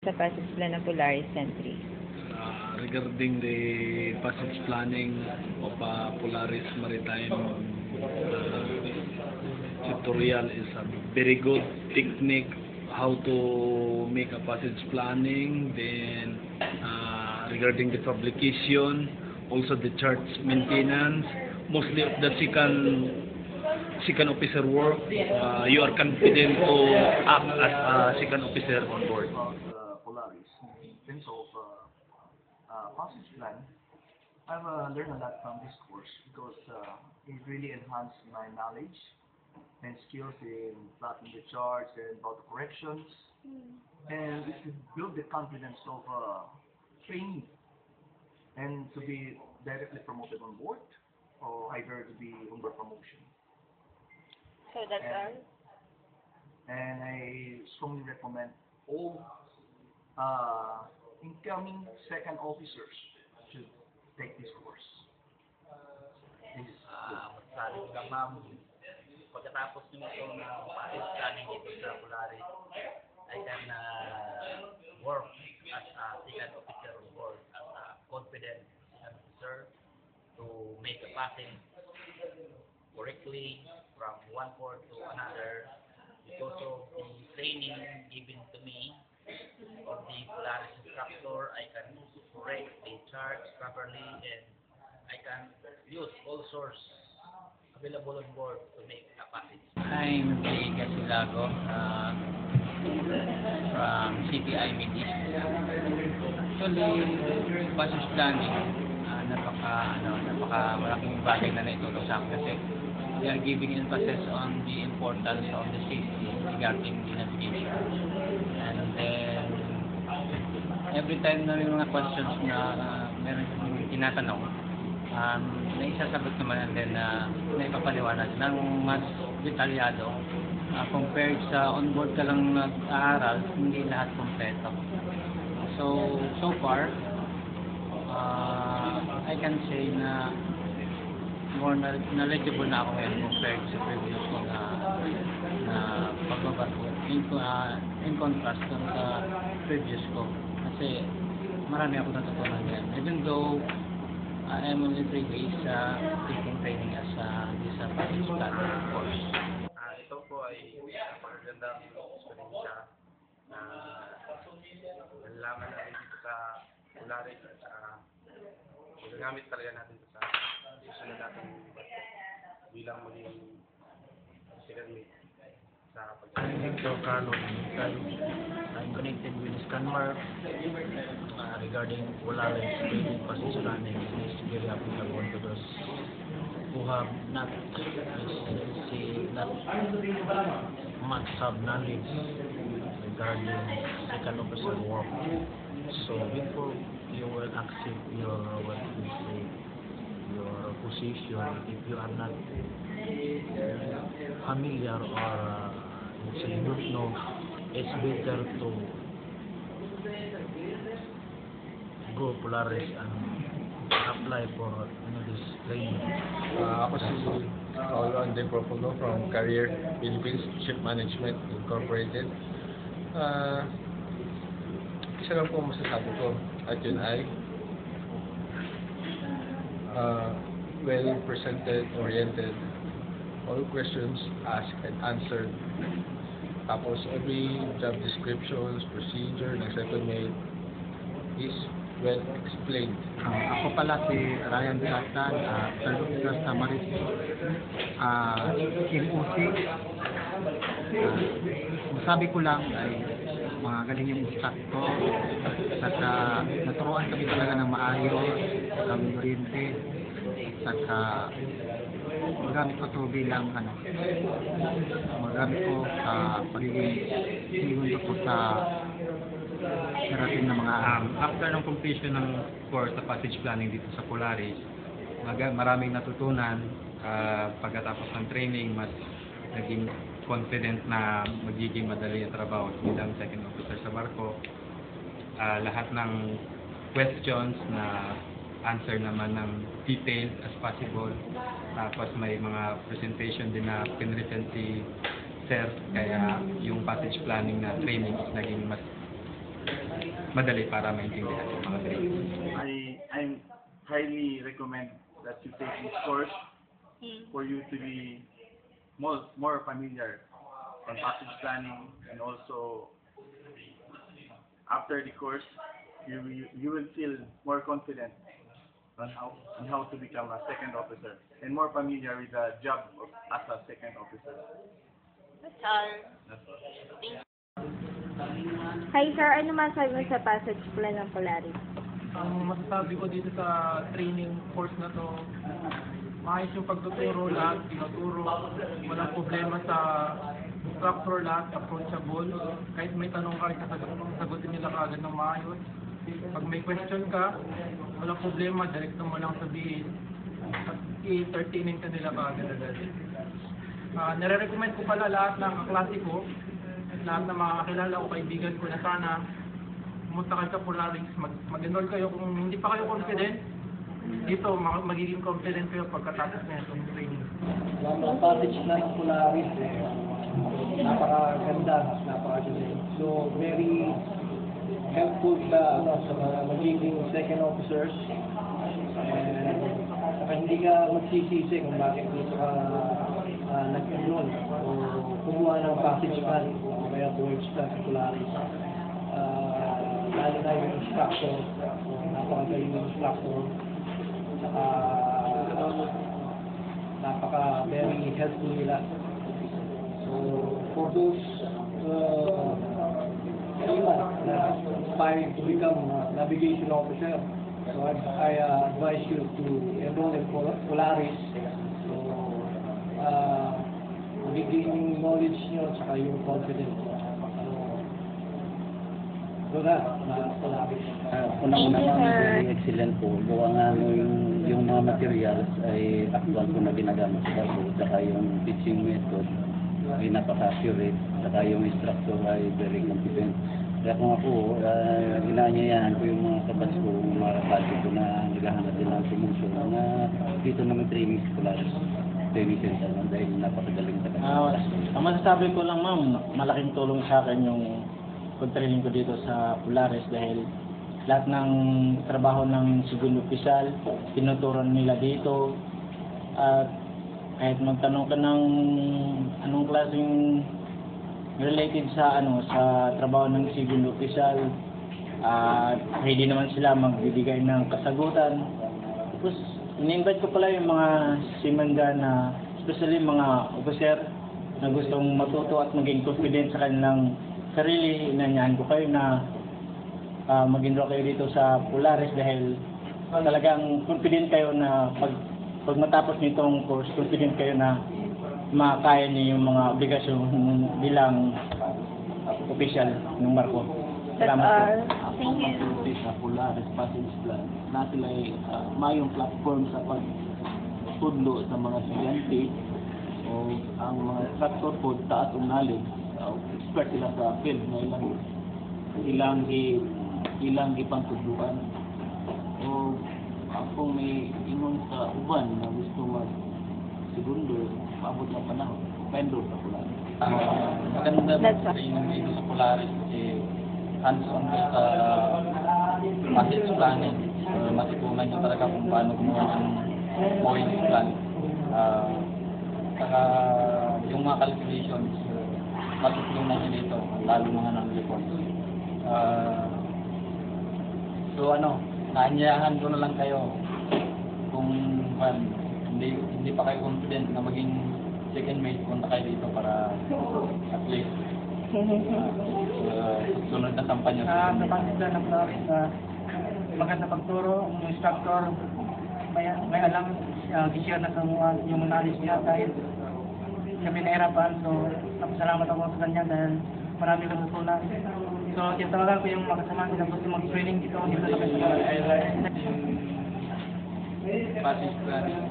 Sa passage plan ng Polaris Sentry. Regarding the passage planning of Polaris Maritime tutorial is a very good technique how to make a passage planning. Then regarding the publication, also the charts maintenance, mostly of the second officer work, you are confident to act as a second officer on board. Polaris, in terms of passage plan, I've learned a lot from this course because it really enhanced my knowledge and skills in plotting the charts and auto corrections, and it should build the confidence of trainee and to be directly promoted on board or either to be on board promotion. So that's all? And I strongly recommend all incoming second officers should take this course. Sabi ko lang, ma'am, pagkatapos nito ng passage planning dito sa Polaris, I can work as a second officer on board, as a confident second officer to make a passage correctly from one port to another because of the training given to me of the Polaris instructor. I can correct the charts properly and I can use all source available on board to make a passage. I'm Jay Gasilago from CTI Mid-East. Actually, passage planning, napaka malaking bagay na naitulong sa akin kasi they are giving emphasis on the importance of the safety regarding the navigation. And then, every time na may mga questions na meron tinatanong, naisasagot naman and then naipapaliwanag ng mas detalyado compared sa on-board ka lang nag-aaral, hindi lahat kompleto. So far, I can say na more knowledgeable na ako ngayon compared sa previous ko na pagbabarko in contrast sa previous ko kasi marami ako natutunan yan. Even though I am only 3 days taking training as this passage planning course. Ito po ay napakagandang eksperyensya na nalaman natin dito sa Polaris at magagamit talaga natin ito sa susunod natin bilang maging second mate sa I'm Victor Carlo Mical. I'm connected with Scanmark regarding Polaris training passage planning. It is very applicable to those who have not much knowledge regarding second officer work. So before you will accept your your position, if you are not familiar or you don't know, it's better to go Polaris and apply for this training. Ako si Paulo Ande Profundo from Career Philippines Ship Management Incorporated. Isa lang po masasabi ko at yun ay well presented, oriented, all questions asked and answered. Tapos every job descriptions, procedure ng second mate is well explained. Ako pala si Ryan Catan, third officer sa Maritime MOC. Masabi ko lang ay mga galing yung instructor saka naturuan kami talaga ng maayos, kami oriente, saka magamit ko ito bilang magamit ko sa pagiging segundo ko sa karating ng mga after ng completion ng course sa passage planning dito sa Polaris, maraming natutunan. Pagkatapos ng training, mas naging confident na magiging madali ang trabaho bilang second officer sa barko. Lahat ng questions na answer naman ng detailed as possible. Tapos may mga presentation din na pinresent si Sir, kaya yung passage planning na training is naging mas madali para maintindihan ng mga trainees. I highly recommend that you take this course for you to be more familiar on passage planning, and also after the course you will feel more confident on how to become a second officer and more familiar with the job as a second officer. That's all. That's all. Hi sir, ano masabi mo sa passage plan ng Polaris? Ang masasabi ko dito sa training course na to, maayos yung pagtuturo, lahat tinuturo, walang problema sa instructor, lahat approachable. Kahit may tanong ka, sagutin nila kaagad ng maayos. Pag may question ka, walang problema, direkto mo lang sabihin at i-entertainin ka nila kaagad agad. Nare-recommend ko pala lahat ng kaklase ko, lahat ng mga kakilala o kaibigan ko na sana pumunta kayo sa Polaris, mag-enroll kayo. Kung hindi pa kayo confident, dito magiging confident kayo pagkatapos na itong training. Ang passage na ng Polaris, napakaganda, napakagaling. So, very helpful sa mga magiging second officers. And saka hindi ka magsisisi kung bakit dito ka nag-enroll o kumuha ng passage plan o kaya boards plan sa Polaris. Lalo na yung instructor, napakagaling yung instructor. Saka very helpful nila. So for those na aspiring to become a navigation officer, so I advise you to enroll in Polaris. So magiging knowledge nyo at saka yung confidence. So that, Polaris. Unang-una very excellent po. Gawa nga yung mga materials ay actual po na ginagamit sa barko. Saka yung teaching method ay napaka-accurate. Saka yung instructor ay very competent. Kaya kung ako, inaanyayahan ko yung mga kabats ko, mga kabats ko na naghahanap din ng promotion na dito naman training sa Polaris training center dahil napakagaling talaga. Ang masasabi ko lang ma'am, malaking tulong sa akin yung pag-training ko dito sa Polaris dahil lahat ng trabaho ng segundo opisyal, tinuturon nila dito at kahit magtanong ka ng anong klaseng related sa sa trabaho ng segundo opisyal, ready naman sila magbibigay ng kasagutan. Tapos in-invite ko pala yung mga simanda na especially mga officer na gustong matuto at maging confident sa kanilang sarili. Inanyahan ko kayo na mag-enroll kayo dito sa Polaris dahil talagang confident kayo na pag matapos nitong course, confident kayo na makakaya niyo yung mga obligasyon bilang official ng barko. Salamat po. Thank you. Sa Polaris Passage Plan na sila ay mayong platform sa pagtudlo sa mga estudyante o ang mga instructor po taas ang knowledge, expert sila sa field na ilang ipangtudluan o kung may ingon sa uban na gusto mag-segundo, paabot ng panahon, pendor sa Polaris. Maganda po training dito sa Polaris kasi hands-on ko sa passage planning. Matipunan nyo talaga kung paano gumawa ng voice plan. Saka yung mga calculations, matutunan nyo dito, lalo mga ng reports. Naanyayahan ko na lang kayo kung hindi pa kayo confident na maging second mate, punta kayo dito para at least sunod na sampan nyo. Sa pagkakita ng Polaris, maganda pagturo, yung instructor, may alam, i-share na sa yung knowledge niya kahit kami nahirapan. So, napasalamat ako sa kanya dahil marami natutunan. So, tinatawagan ko yung makasama na gusto mag-training dito na kayo sa Polaris. Passage planning,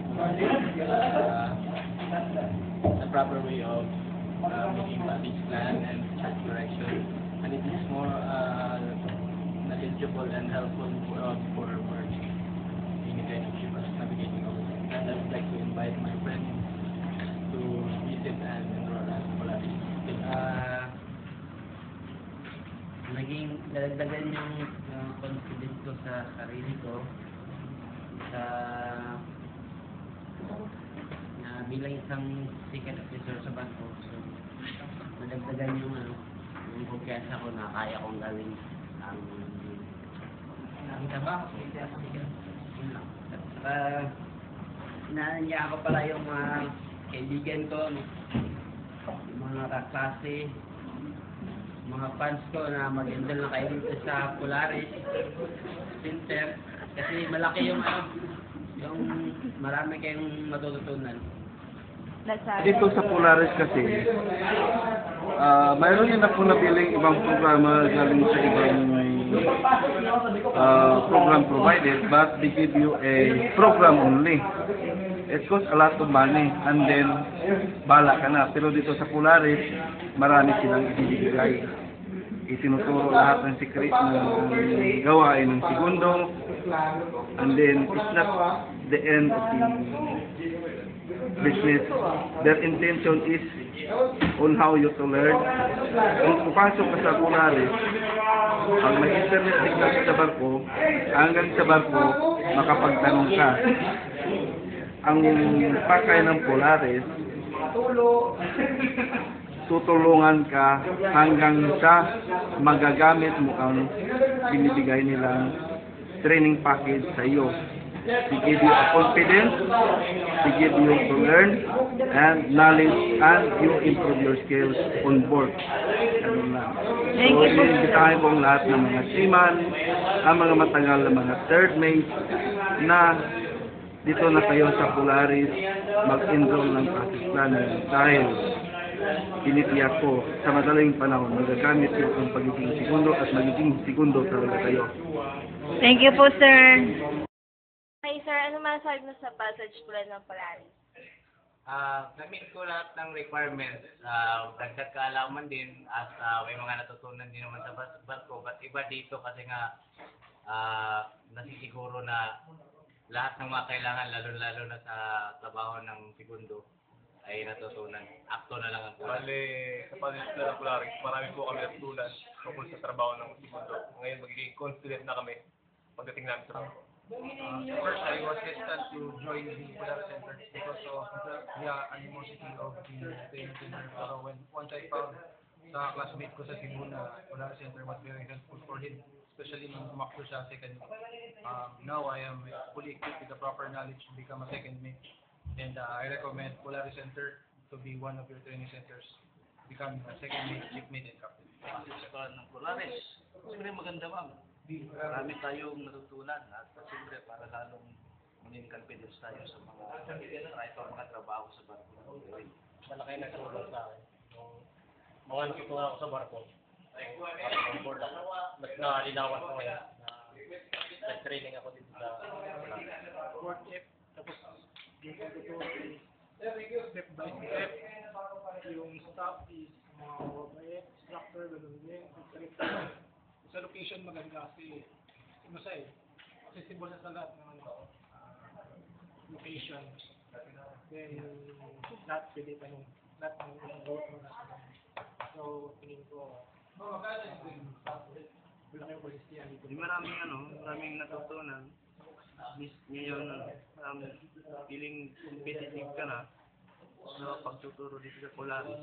the proper way of making passage plan and chart correction, and it is more knowledgeable and helpful for any kind of ship as navigating officer. And I would like to invite my friends to visit and enroll at Polaris. dadagdagan yung confidence ko sa sarili ko sa bilang isang second officer sa bangko. So, madagdagan yung kumpiyansa ko na kaya kong gawin ang trabaho ko. Yun lang. At inaanyayahan ko pala yung mga kaibigan ko, yung mga kaklase, mga fans ko na mag-enroll na kayo dito sa Polaris Center. Kasi malaki yung marami kayong matututunan. Dito sa Polaris kasi, mayroon din ako nabiling ibang programa galing sa ibang program provided, but they give you a program only. It costs a lot of money, and then bala ka na. Pero dito sa Polaris, marami silang ibibigay. Itinuturo lahat ng secret ng gawain ng segundo, and then it's not the end of the business. Their intention is on how you to learn. Kung pupasok ka sa Polaris, pag may internet signal sa barko, hanggang sa barko, makapagtanong ka. Ang pakay ng Polaris, tutulungan ka hanggang sa magagamit mo ang binibigay nilang training package sa iyo. To give you a confidence, to give you to learn and knowledge, and you improve your skills on board. So, inimbitahin ko ang lahat ng mga seaman, ang mga matagal na mga third mates, na dito na kayo sa Polaris mag-enroll ng process planning dahil tinitiyak ko sa madaling panahon magagamit ko ang pagiging segundo at magiging segundo talaga kayo. Thank you po, sir. Hi, sir. Ano masasabi mo sa passage plan ng Polaris? Na-meet ko lahat ng requirements. Dagdag kaalaman din at may mga natutunan din naman sa barko. But iba dito kasi nga nasisiguro na lahat ng mga kailangan, lalo-lalo na sa trabaho ng segundo, ay natutunan. Akto na lang ang kulang. Bale, sa pag-isla ng Polaris, marami po kami natutunan tungkol sa trabaho ng segundo. Ngayon, magiging confident na kami pagdating namin sa barko. First, I was hesitant to join the Polaris Center because of the animosity of the training center. Pero once I found sa classmate ko sa Cebu na Polaris Center was very helpful for him, especially nung tumakbo siya second. Now I am fully equipped with the proper knowledge to become a second mate. And I recommend Polaris Center to be one of your training centers. Become a second mate, chief mate, and captain. Sa ng Polaris, siyempre maganda ma'am. Marami tayong natutunan at siyempre para lalong maging confidence tayo sa mga trabaho sa barko. Malaki na tulong sa akin. Mga natutunan ako sa barko. On board ako. Mas nalinawan ko ngayon na nag-training ako dito sa What if, tapos yung pagtuturo is step by step, yung staff is mga mabait, instructor, ganun din, sa location maganda kasi masaya, accessible sa lahat ng location, then lahat pwede tanong, lahat ng gawin mo na. So tingin ko wala kayong polistiyan dito. Maraming natutunan. Ngayon, feeling competitive ka na sa pagtuturo dito sa Polaris.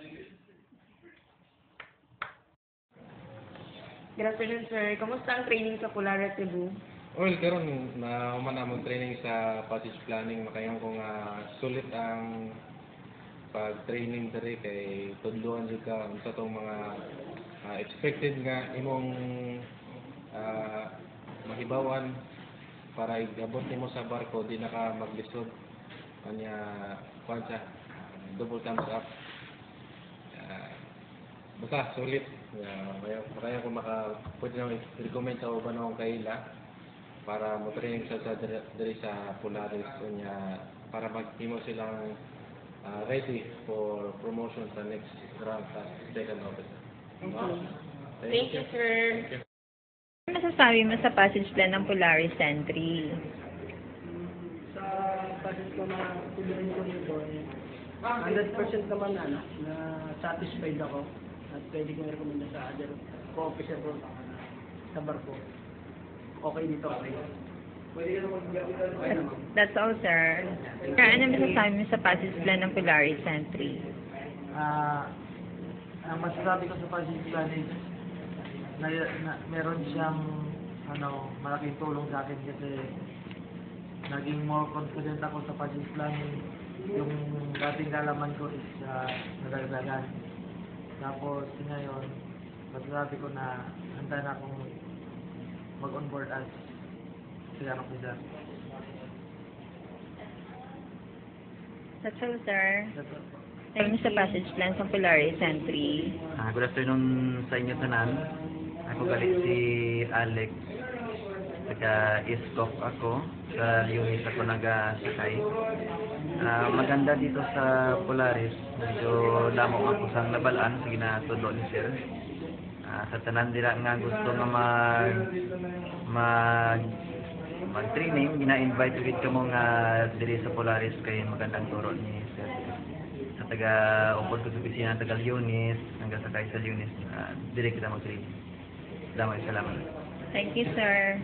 Good afternoon, sir. Kamusta ang training sa Polaris Cebu? Well, karon na human training sa passage planning, makayon ko nga sulit ang pag-training diri kay tudluan jud ka unsa tong mga expected nga imong mahibawan para igabot nimo sa barko di na ka maglisod kanya kwansa double thumbs up. Basta sulit. Kaya ko pwede nang i-recommend sa uban akong kaila para mo-training sa diri sa Polaris niya para maghimo silang ready for promotion sa next round sa second officer. Thank you, sir. Ano masasabi mo sa passage plan ng Polaris Entry? Sa passage ko na tuloy ko dito, 100% naman na satisfied ako at pwede kong rekomenda sa other co-officer ko sa barko. Okay dito, okay. That's all, sir. Sir, ano masasabi mo sa passage plan ng Polaris Entry? Ang masasabi ko sa passage plan is meron siyang malaking tulong sa akin kasi naging more confident ako sa passage planning. Yung dating kalaman ko is nadagdagan. Tapos ngayon, masasabi ko na handa na akong mag-on board as Sir officer. That's all, sir. That's all po. Ano sa passage plan ng Polaris Entry? Good afternoon sa inyo tanan. Ako galit si Alex. Taga Iskop ako. Sa unit ako nagasakay. Maganda dito sa Polaris. Medyo lamok ako sa nabalaan. Sige na tudlo ni sir. Sa tanan dira nga gusto nga mag-training, gina-invite ulit ka mo nga diri sa Polaris kay magandang turo ni sir. Sa taga-upod ko sa opisina, taga-Lunis, hanggang sakay sa Lunis, diri kita mag-training. Salamat. Thank you, sir.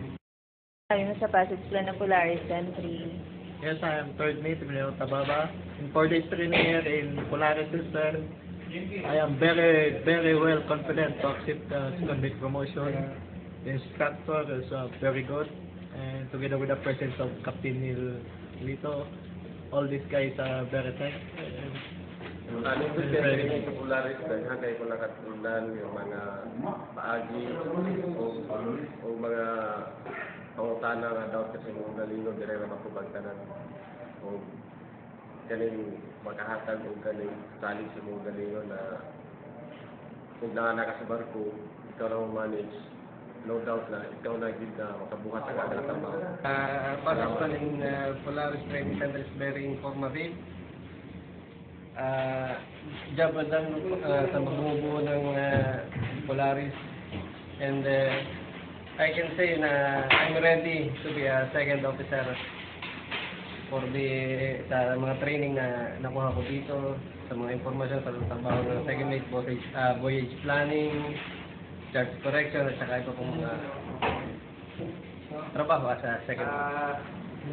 Sabi mo sa passage plan ng Polaris Entry. Yes, I am third mate, Emilio Tababa. In 4 days training here in Polaris System, I am very, very well confident to accept the second mate promotion. The instructor is very good. And together with the presence of Captain Neil Lito, all these guys are very thanks. Ano yung pinag sa Polaris dahil kay ko nakatuldan yung mga paagi o mga pangutana nga daw kasi mga galino dire na makubagtanan o kaning makahatag o kaning salig sa mga galino na kung naana ka sa barko, ikaw na manage. No doubt na ikaw na gid na makabuhat sa kada trabaho. Pasok in Polaris Training Center is very informative. Job done sa magbubuo ng Polaris, and I can say na I'm ready to be a second officer for sa mga training na nakuha ko dito, sa mga informasyon sa trabaho ng second mate, voyage planning, charge correction, at saka ito pong trabaho as a second mate.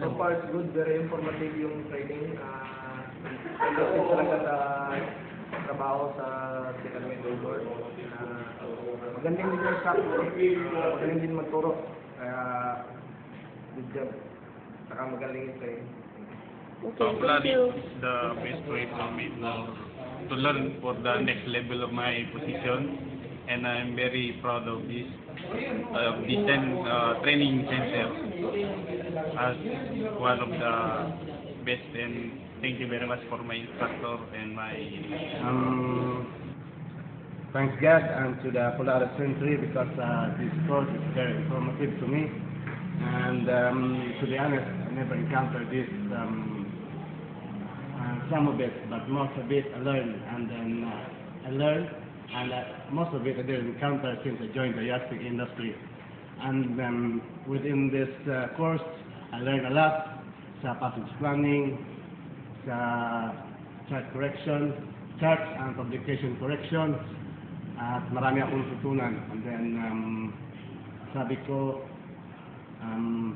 So far, it's good. Very informative yung training. Pagdating talaga sa trabaho sa second mate board. Magaling din yung instructor. Magaling din magturo. Kaya, good job. Saka magaling yung training. Polaris is the best way for me to learn for the next level of my position, and I'm very proud of this training center as one of the best. And thank you very much for my instructor and my. Thanks God and to the Polaris Entry because this course is very informative to me. And to be honest, I never encountered this. Some of it, but most of it I learned, and then most of it I didn't encounter since I joined the yachting industry. And within this course, I learned a lot sa passage planning, sa chart correction, chart and publication correction, at marami akong tutunan. And then sabi ko,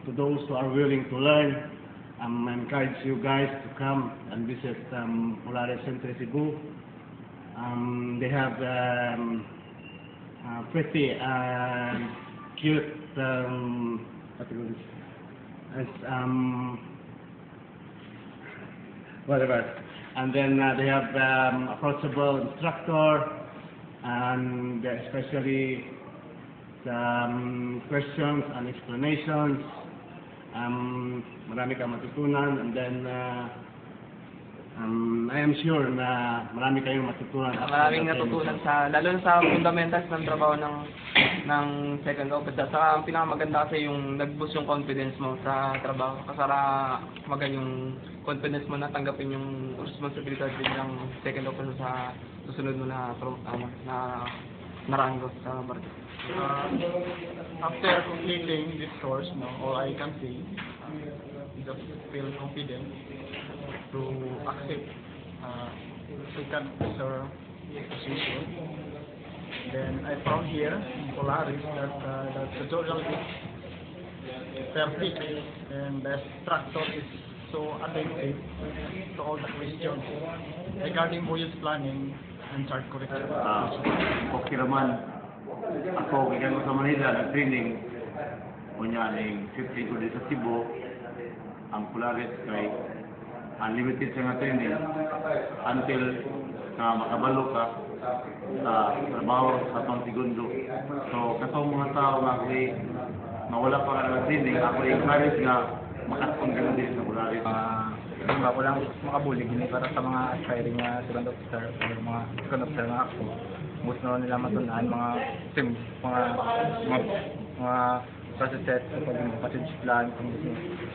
to those who are willing to learn, I encourage you guys to come and visit Polaris Entry Cebu. They have pretty cute whatever. And then they have approachable instructor, and especially some questions and explanations. Marami kang matutunan, and then I am sure na marami kayong matutunan. Maraming natutunan lalo na sa fundamentals ng trabaho ng second officer. Saka ang pinakamaganda kasi yung nag-boost yung confidence mo sa trabaho. Kasara magan yung confidence mo na tanggapin yung responsibilidad bilang second officer sa susunod mo na rango sa barko. After completing this course, all I can say just feel confident to accept second officer position. Then I found here in Polaris that the tutorial is perfect and the instructor is so attentive to all the questions regarding voyage planning and chart correction. Okay naman. Ako, kaya ko sa Manila, nag-training. Kunya, ng 15 ko din sa Cebu. Ang Polaris kay unlimited sa nga training until na makabalo ka sa trabaho sa tong segundo. So, kasong mga tao nga ako'y mawala pa ka ng training, ako'y encourage nga makatong gano'n din sa Polaris. Kung ako lang makabulig, hindi para sa mga aspiring na second officer o mga second officer na ako. Gusto nila matunan mga team, mga processes, passage plan,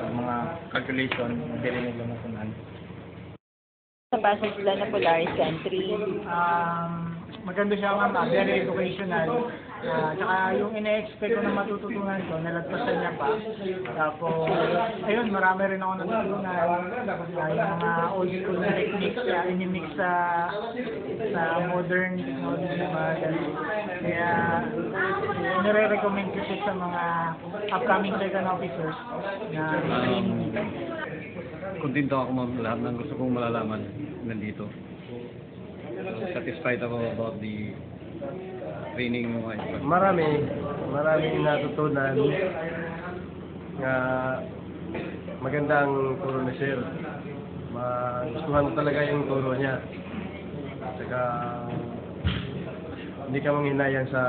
mga calculation, hindi nila matunan. Sa passage plan ng Polaris Entry? Maganda siya ma'am, very educational. Tsaka yung ina-expect ko na matututunan ko, nalagpasan niya pa. Tapos, ayun, marami rin ako natutunan. Yung mga old school na techniques, inimix sa modern technology naman. Kaya, nire-recommend ko siya sa mga upcoming second officers na training. Kontento ako ma'am, lahat ng gusto kong malalaman nandito. Satisfied ako about the training mo. Marami natutunan nga magandang turo ni Sir. Gustuhan ko talaga yung turo niya. Saka hindi ka manghinayang sa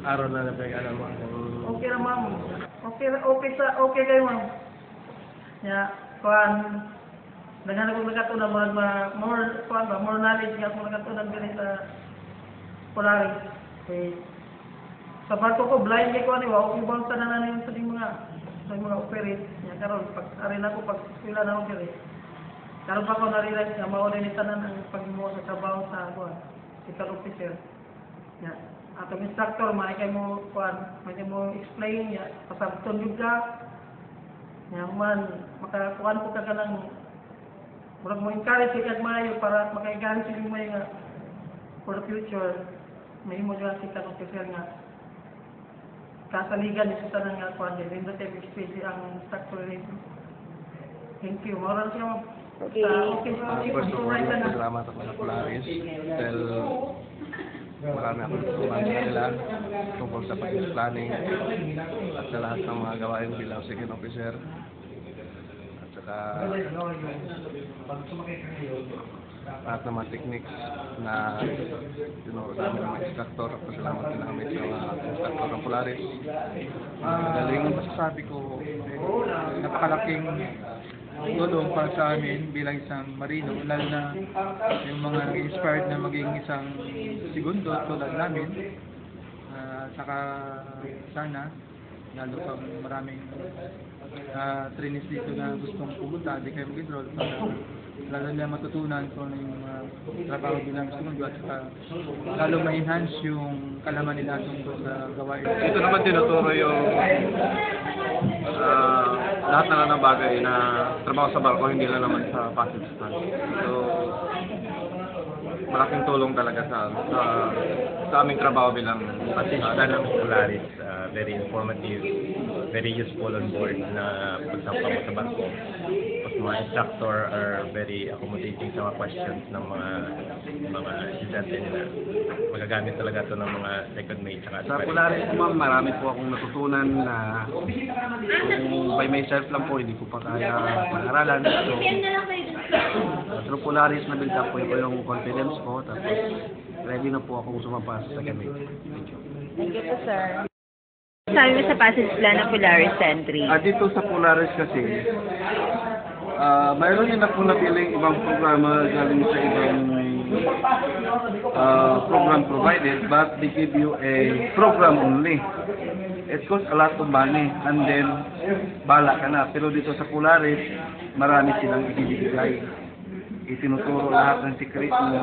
araw na napag-alam mo. Okay na ma'am. Okay kayo ma'am. Naghanap ko nagkatunan more knowledge nga ako nagkatunan din sa Polaris. Okay. Sa barko ko blind ko ani wa ko bang tanan sa mga operate nya karon pag arena ko pag sila na ako diri. Karon pa ko na-realize nga mao din tanan ang pagmo sa trabaho sa second officer. Nya atong instructor kay mo explain nya pasabton jud ka. Nya man makakuan ko ka kanang murag mo encourage ikag maayo para maka-encourage yung may nga for the future may mo dyan si kanong officer nga kasaligan niya sa tanang nga kuhan din in the time experience ang instructor rin. Thank you. Maraming siya First of all, salamat ako sa Polaris dahil marami akong natutunan sa kanila tungkol sa passage planning at sa lahat ng mga gawain bilang second officer. Lahat ng mga techniques na tinuro namin ng mga instructor. Pasalamat din namin sa mga instructor ng Polaris. Magaling ang masasabi ko, napakalaking tulong para sa amin bilang isang marino, lalo na yung mga inspired na maging isang segundo tulad namin. Saka sana lalo pang maraming trainees dito na gustong pumunta, di kayo mag-enroll para lalo nila matutunan kung ano yung trabaho bilang segundo at saka lalo ma-enhance yung kalaman nila tungkol sa gawain. Ito naman tinuturo yung lahat na lang ng bagay na trabaho sa barko, hindi lang naman sa passage plan. So, malaking tulong talaga sa aming trabaho bilang passage plan ng Polaris. Very informative, very useful on board na pagsampa mo sa barko. Tapos mga instructor are very accommodating sa mga questions ng mga estudyante nila. Magagamit talaga ito ng mga second mate. Sa Polaris ma'am, marami po akong natutunan na kung by myself lang po, hindi ko pa kaya pag-aralan. So, through Polaris na build up po yung confidence ko. Tapos, ready na po akong sumapa sa second mate. Thank you. Thank you po, sir. Sabi mo sa passage plan ng Polaris Entry? Dito sa Polaris kasi, mayroon din ako napiling ibang programa galing sa ibang program provided, but they give you a program only. It costs a lot of money, and then bala ka na. Pero dito sa Polaris, marami silang ibibigay. Itinuturo lahat ng secret ng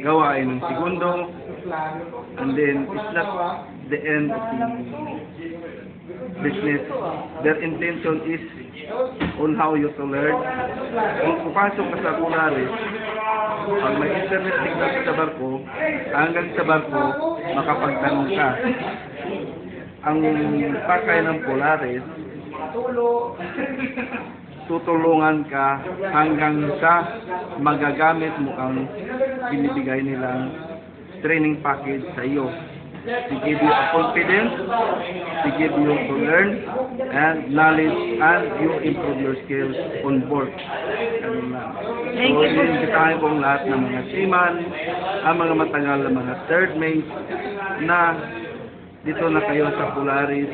gawain ng segundo, and then it's not the end of the business. Their intention is on how you to learn. Kung pupasok ka sa Polaris, pag may internet signal sa barko, hanggang sa barko, makapagtanong ka. Ang pakay ng Polaris, tutulungan ka hanggang sa magagamit mo ang binibigay nilang training package sa iyo. To give you a confidence, to give you to learn and knowledge, and you improve your skills on board. Ganun lang. So, inimbitahan kong lahat ng mga seaman, ang mga matagal na mga third mates, na dito na kayo sa Polaris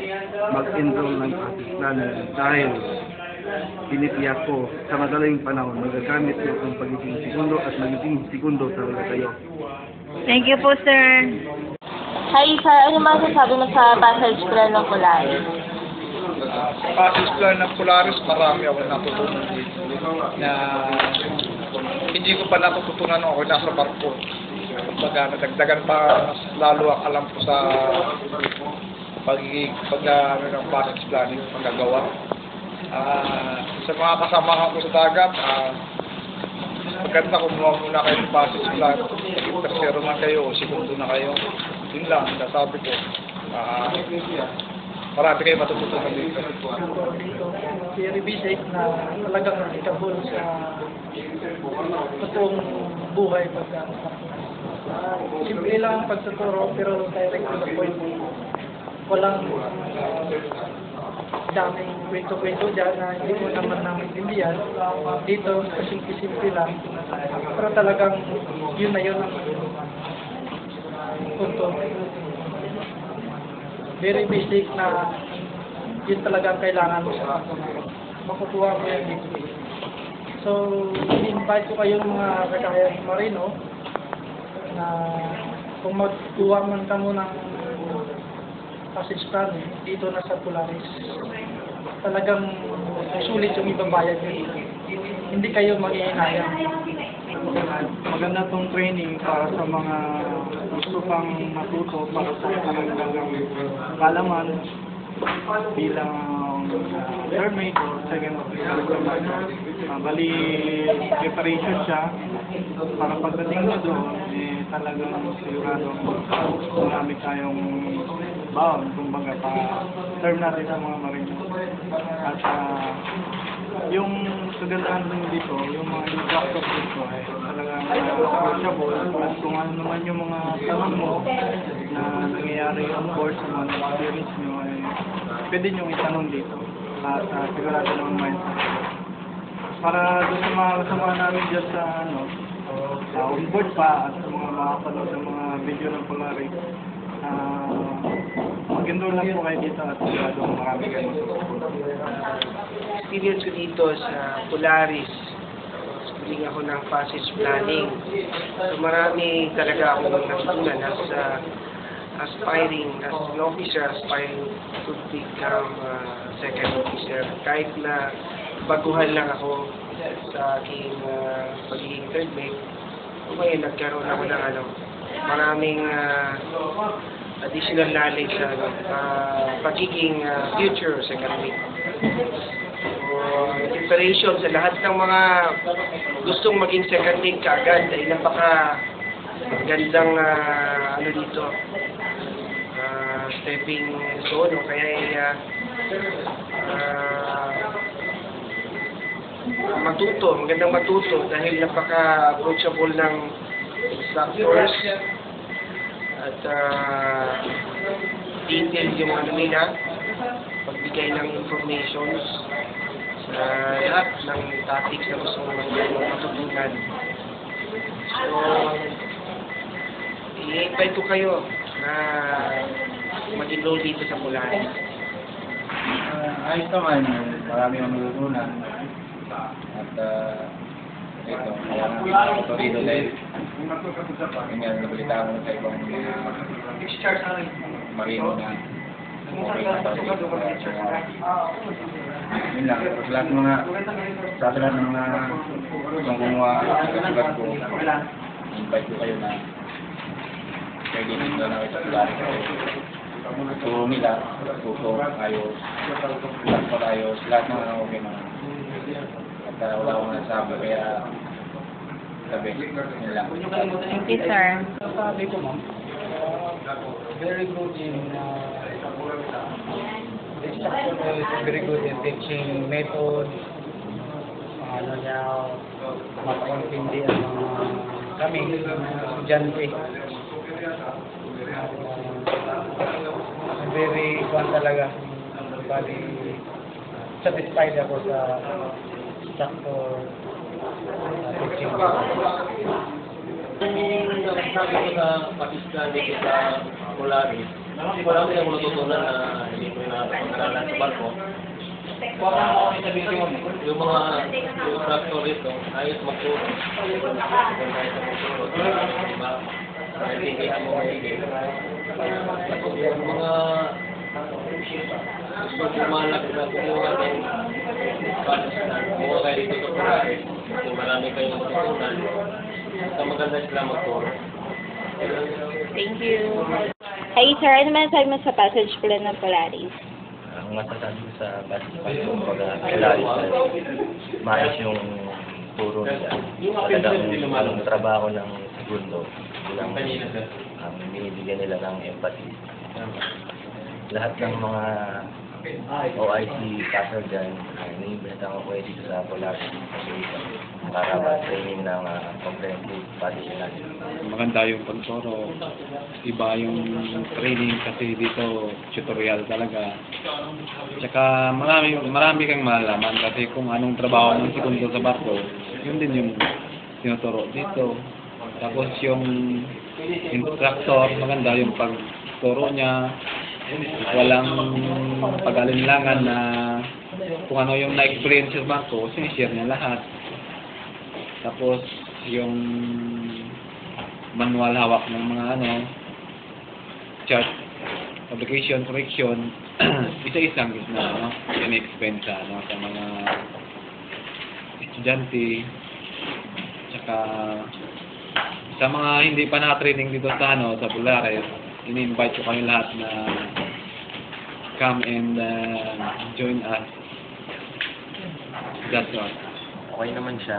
mag-enroll ng passage planning dahil pinitiyak ko sa madaling panahon magagamit ko ang pagiging segundo at magiging segundo talaga kayo. Thank you po, sir. Hi, sir. Ano masasabi mo sa passage plan ng Polaris? Sa passage plan ng Polaris, marami ako natutunan dito na hindi ko pa natututunan nung ako nasa barko. Kumbaga, nadagdagan pa mas lalo ang alam ko sa ng passage planning, pagkagawa. Sa mga kasama ko sa dagat, maganda kung muna kayo ng passage plan. Tercero man kayo o segundo na kayo. Yun lang, nasabi ko. Marami kayo matututunan dito. Very basic na talagang applicable sa totoong buhay pagka. Simple lang ang pagtuturo pero direct to the point. Walang daming kwento-kwento dyan na hindi ko naman maintindihan. Dito, simple lang. Pero talagang yun na yun ang punto. Very basic na yun talaga ang kailangan mo sa makukuha mo yan dito. So, i-invite ko kayong mga kagaya Marino na kung magkuha man ka mo ng passage plan dito na sa Polaris, talagang sulit yung ibabayad nyo. Hindi kayo mag-iinayang. Maganda tong training para sa mga gusto pang matuto para sa kanilang kalaman bilang third mate o second officer. Bali, preparation siya para pagdating nyo doon, talagang sigurado marami tayong baon, kumbaga pa-term natin sa mga marino. At yung kagandahan din dito, yung mga instructor dito ay talagang approachable. At kung ano naman yung mga tanong mo na nangyayari on board sa mga experience nyo, ay pwede nyo itanong dito. At sigurado naman mindset. Para doon sa mga kasama namin dyan sa on board pa at sa mga makapanood ng mga video ng Polaris, mag-enroll lang po kayo dito at sigurado marami kayo matutunan. Experience ko dito sa Polaris, schooling ako ng passage planning. So marami talaga akong natutunan as aspiring, as an officer, aspiring to become second officer. Kahit na baguhan lang ako sa aking pagiging third mate, ngayon nagkaroon ako ng maraming additional knowledge sa pagiging future second mate. Preparation sa lahat ng mga gustong maging second mate kaagad ay napaka gandang dito stepping stone o kaya magandang matuto dahil napaka-approachable ng instructors at detailed yung nila, pagbigay ng informations sa lahat ng topics na gusto mong matutunan. So, i-invite ko kayo na mag-enroll dito sa Polaris. Ayos naman, marami ang natutunan. At ito, kaya namin ito rito dahil ganyan, nabalita ko sa ibang marino na okay na tayo dito. Yun lang, sa lahat ng mga kung gumawa kasigat ko, invite ko kayo na pwede nito na kayo sa Polaris kayo. Turo nila, tuto, ayos, lahat pa tayo, lahat ng okay na. At wala akong nasabi, kaya gabi. Yun lang. Thank you, sir. Sabi ko, ma'am, very good in very good in teaching method. Ano niya, mapakintindi ang mga kami, estudyante. Very fun talaga. Bali, satisfied ako sa instructor teaching. Sabi ko sa Pakistan dito sa Polaris, marami akong natutunan na hindi ko nakapag-aralan sa barko. Yung mga instructor dito, ayos magturo. Diba? Naintindihan mo maigit. Yung mga gusto pumalak na kumuha ng Pakistan, kumuha kayo dito sa Polaris. Kasi marami kayong natutunan. Sa maganda sila magturo. Thank you. Hi, sir. Ano masasabi mo sa passage plan ng Polaris? Ang masasabi ko sa basketball pag-Polaris ay maayos yung turo nila. Talagang anong trabaho ng segundo, bilang ang binibigyan nila ng empathy. Lahat ng mga OIC passer dyan, naiimbitahan ko kayo dito sa Polaris para mag-training ng comprehensive passion. Maganda yung pagturo. Iba yung training kasi dito tutorial talaga. Tsaka marami kang malalaman kasi kung anong trabaho ng segundo sa barko, yun din yung tinuturo dito. Tapos yung instructor, maganda yung pagturo niya. Walang pag-alinlangan na kung ano yung na-experience sa barko, sinishare niya lahat. Tapos yung manual hawak ng mga chart, publication, correction, isa-isang na in-explain sa mga estudyante. Tsaka sa mga hindi pa naka-training dito sa sa Polaris, ini-invite ko kayo lahat na come and join us. That's all. Okay naman siya.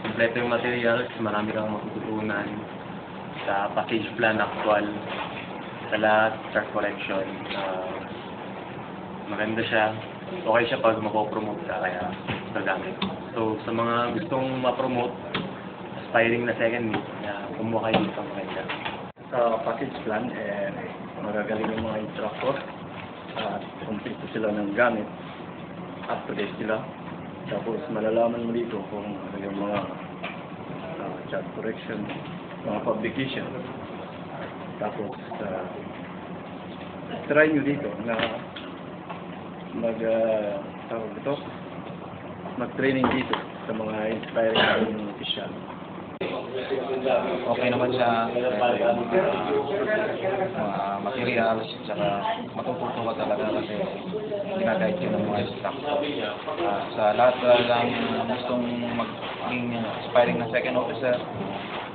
Kompleto yung materials, marami kang matututunan sa passage plan actual, sa lahat, chart correction. Maganda siya. Okay siya pag mapopromote ka, kaya gagamit. So, sa mga gustong mapromote, aspiring na second week, kumuha kayo dito maganda. Sa package plan, magagaling yung mga instructor at kumpleto sila ng gamit, up to date sila. Tapos malalaman mo dito kung ano yung mga chart correction, mga publication. Tapos try nyo dito na mag-training dito sa mga inspiring official. Okay naman siya, mga materials, saka matututo ka talaga kasi ginagayad yun ng mga instructor. Sa lahat lang gustong maging aspiring na second officer,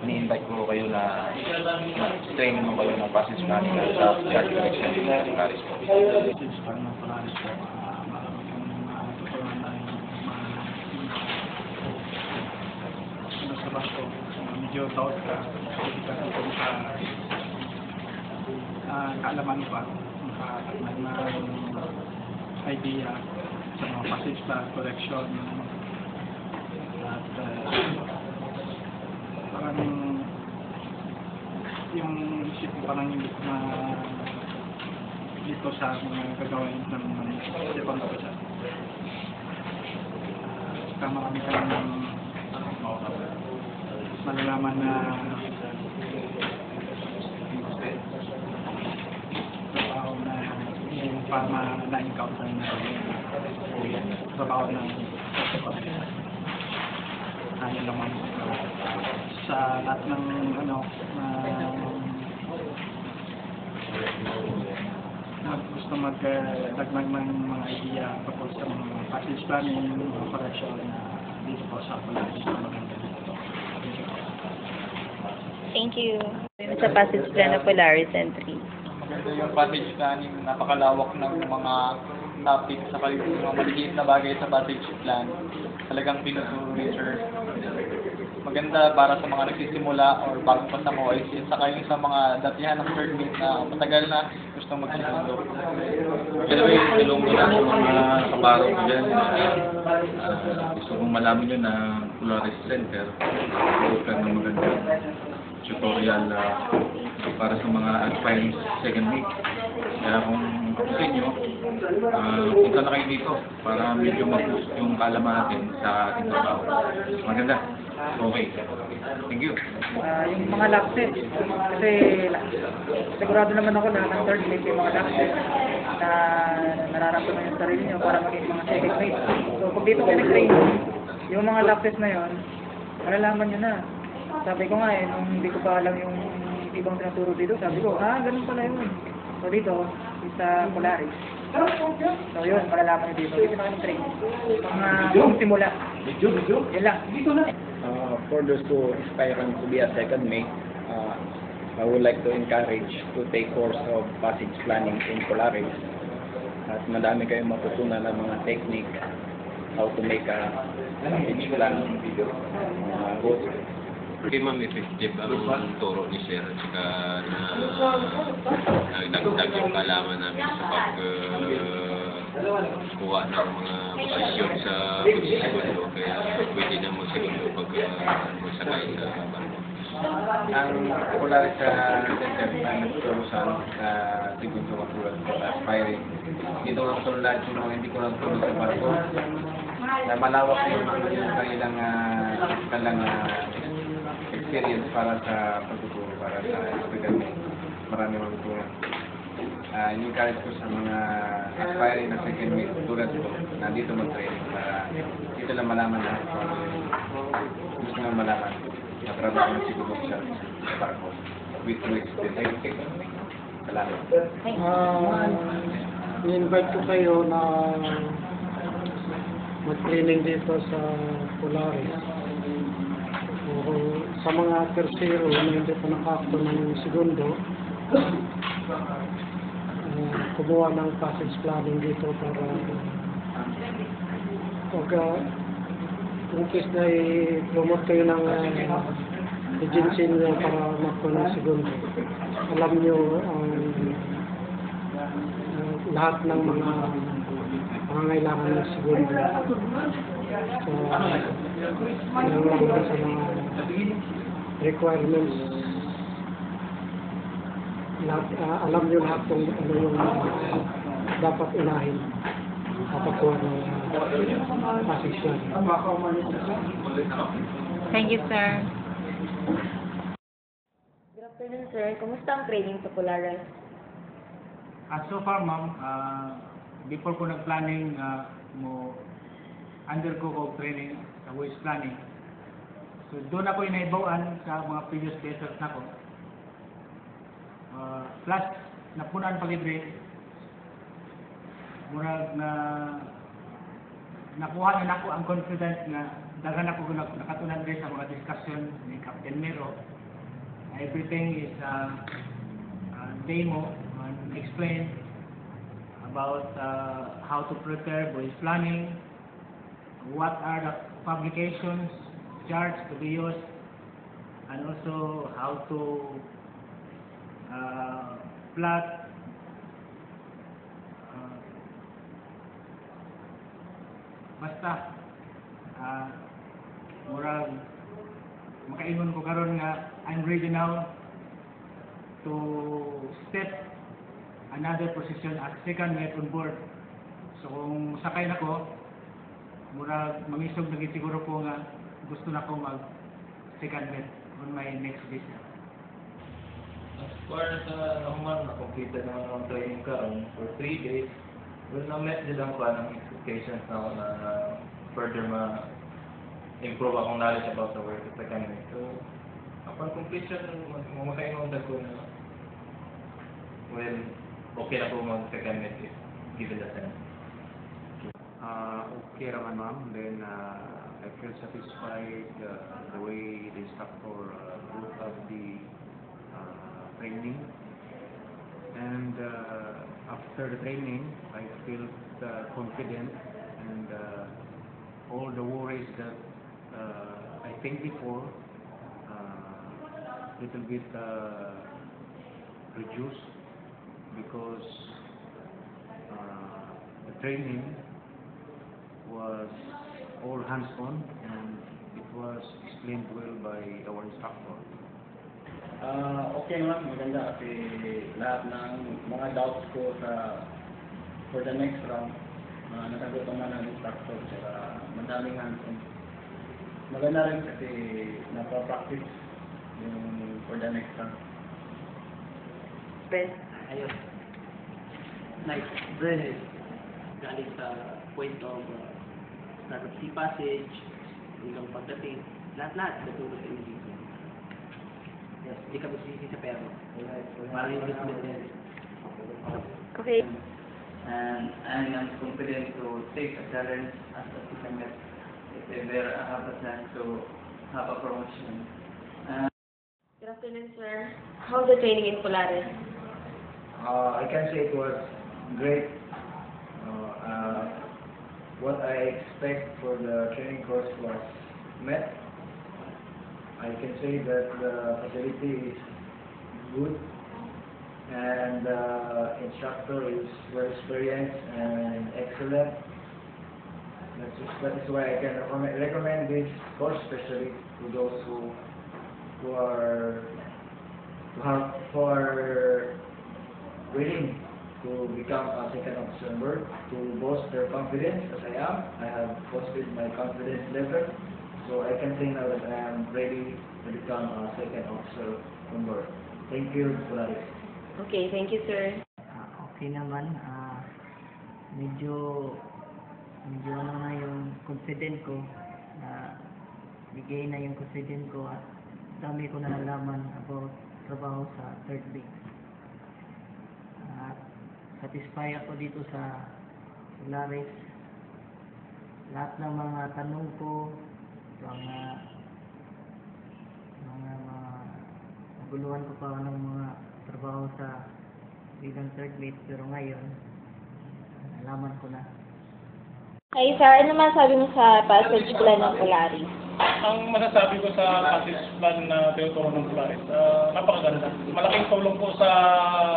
ini-invite ko kayo na training mo kayo ng passage planning sa chart correction ng Polaris po. Medyo doubt ka kasi kung sa kaalaman pa, makakatagnan na idea sa mga passage plan, correction, at parang yung isip ko parang yung na dito sa mga gagawin ng second officer. Saka marami ka ng malalaman na trabaho na yung parang na-encounter na trabaho ng kaya naman sa lahat ng gusto magdagdag ng mga idea tungkol sa mga passage planning, mga correction na dito po sa Polaris na maganda dito. Thank you. Sa passage plan ng Polaris entry. Maganda yung passage planning, napakalawak ng mga topics sa mga maliliit na bagay sa passage plan. Talagang pinuturo ni Sir. maganda para sa mga nagsisimula or bagong pasako is saka yung sa mga datihan ng third mate na matagal na gustong magsimundo. Anyway, tulong mo na sa mga kabaro ko dyan. Gusto kong malaman nyo na Polaris Center, offer ng magandang tutorial para sa mga aspiring second mate. Kaya kung ako sa inyo, punta na kayo dito para medyo mag-boost yung kaalaman natin sa ating trabaho. Maganda. Okay. Thank you. Yung mga lapses, kasi sigurado naman ako na ng third mate yung mga lapses na nararamdaman yung sarili nyo para maging mga second mate. So pag dito kayo nag-train, yung mga lapses na yon, malalaman nyo na. Sabi ko nga nung hindi ko pa alam yung ibang tinuturo dito, sabi ko, ganun pala yun. So dito, sa Polaris. So yun, malalaman nyo dito. Dito na kami train. Mga simula. Yun lang. For those who aspiring to be a second mate, I would like to encourage to take course of passage planning in Polaris. At madami kayong matutunan ng mga technique, how to make a passage plan. Hindi ma'am effective ang turo ni Sir at saka na nagdagdag yung kalaman namin sa pagkuha ng mga posisyon sa pagsisegundo kaya pwede na magsegundo pag magsakay sa barko. Ang Polaris Center na nagtulusan sa segundo katulad sa aspiring. Dito ang tulad yung mga hindi ko lang tulad sa barko na malawak yung kanilang experience para sa pagtuturo, para sa estudyante. Marami matutunan. In-encourage ko sa mga aspiring na second mate tulad ko na dito mag-training para dito lang malaman na gusto na malaman na trabaho ng siguro sa barko with true experience. Salamat. Ni-invite ko kayo na mag-training dito sa Polaris. Sa mga tercero na hindi pa nakakto ng segundo, kumuha ng passage planning dito para kung case na i-promote kayo ng agency nyo para makto ng segundo. Alam nyo lahat ng mga pangangailangan ng segundo. So, yan lang sa mga requirements. Alam nyo lahat kung ano yung dapat unahin kapag kuha ng passage plan. Thank you, sir. Good afternoon, sir. Kumusta ang training sa Polaris? So far, ma'am, before ko nag-planning undergo ko training sa voice planning. So doon ako inaibawaan sa mga previous lessons na ko. Plus, napunan pag-i-brain. Murag na nakuha na ako ang confidence na daghan ako nakatunan din sa mga discussion ni Captain Mero. Everything is demo and explain about how to prepare voice planning, what are the publications, charts to be used, and also how to plot basta murag makaingon ko karon nga I'm ready now to step another position as second mate on board. So kung sakay na ko, murag mangisog na siguro ko nga gusto na ko mag second mate on my next visit. As far as naman na-complete na ang training karon for 3 days, well, na-met din ang ng expectations na ako na further ma-improve akong knowledge about the work of second mate. So, upon completion, makainundan ko na well, okay na po mag second mate if given the chance. Okay naman ma'am, then I feel satisfied the way the instructor brought up the training, and after the training I feel confident, and all the worries that I think before, little bit reduced because the training was all hands-on and it was explained well by our instructor. Okay naman, maganda kasi lahat ng mga doubts ko for the next round, nasagot naman ng instructor, saka madaming hands-on. Maganda rin kasi napapractice yung for the next round. Ayun. Like, Brennan, galing sa point of start of sea passage, hanggang pagdating, lahat-lahat natulog kayo dito. Yes, hindi ka magsisisi sa pero. Parang yung ulit din. Okay. And I am confident to take a challenge as a second if ever I have a chance to have a promotion. Good afternoon, sir. How's the training in Polaris? I can say it was great. What I expect for the training course was met. I can say that the facility is good and the instructor is well experienced and excellent. That is why I can recommend this course especially to those who are willing to become a second officer on board, to boost their confidence as I am. I have boosted my confidence level, so I can say now that I am ready to become a second officer on board. Thank you, Polaris. Okay, thank you, sir. Okay naman, medyo ano na yung confident ko, bigay na yung confident ko at dami ko na nalaman about trabaho sa third base. Satisfied ako dito sa Polaris. Lahat ng mga tanong ko, mga naguluhan ko pa ng mga trabaho sa bilang third base, pero ngayon nalaman ko na. Hi, sir. Ano masasabi mo sa passage plan ng Polaris? Ang masasabi ko sa passage plan na tinuturo ng Polaris, napakaganda. Malaking tulong po sa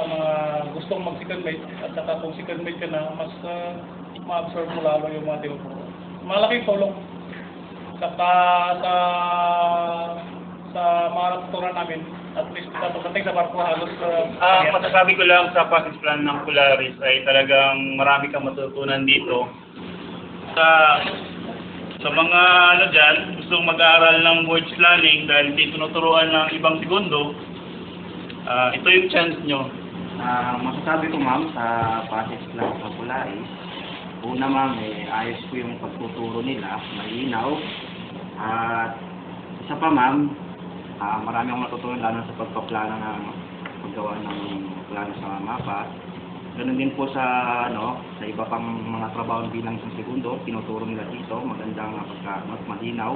mga gustong mag-second mate at saka kung second mate ka na, mas ma-absorb mo lalo yung mga tinuturo. Malaking tulong saka sa mga natutunan namin, at least sa pagdating sa barko halos. Masasabi ko lang sa passage plan ng Polaris ay talagang marami kang matutunan dito. Sa mga dyan, gustong mag-aaral ng voyage planning dahil hindi tinuturuan ng ibang segundo, ito yung chance nyo. Masasabi ko ma'am sa passage plan sa Polaris, una ma'am, ayos ko yung pagtuturo nila, malinaw. At isa pa ma'am, marami akong natutunan lalo sa pagpaplano ng paggawa ng plano sa mapa. Ganun din po sa sa iba pang mga trabaho bilang sa segundo, tinuturo nila dito, magandang mas malinaw.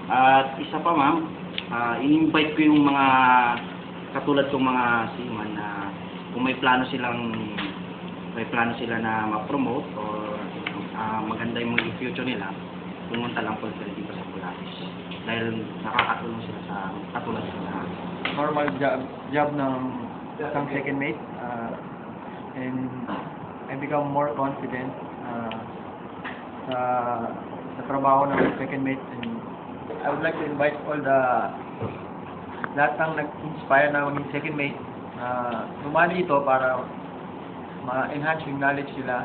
At isa pa ma'am, in-invite ko yung mga katulad kong mga seaman na kung may plano sila na ma-promote or maganda yung mga future nila, pumunta lang po sila dito sa Polaris. Dahil nakakatulong sila sa katulad sila. Normal job ng isang second mate. And I become more confident sa trabaho ng second mate, and I would like to invite all lahat ng nag-inspire na maging second mate dumani dito para ma-enhance yung knowledge nila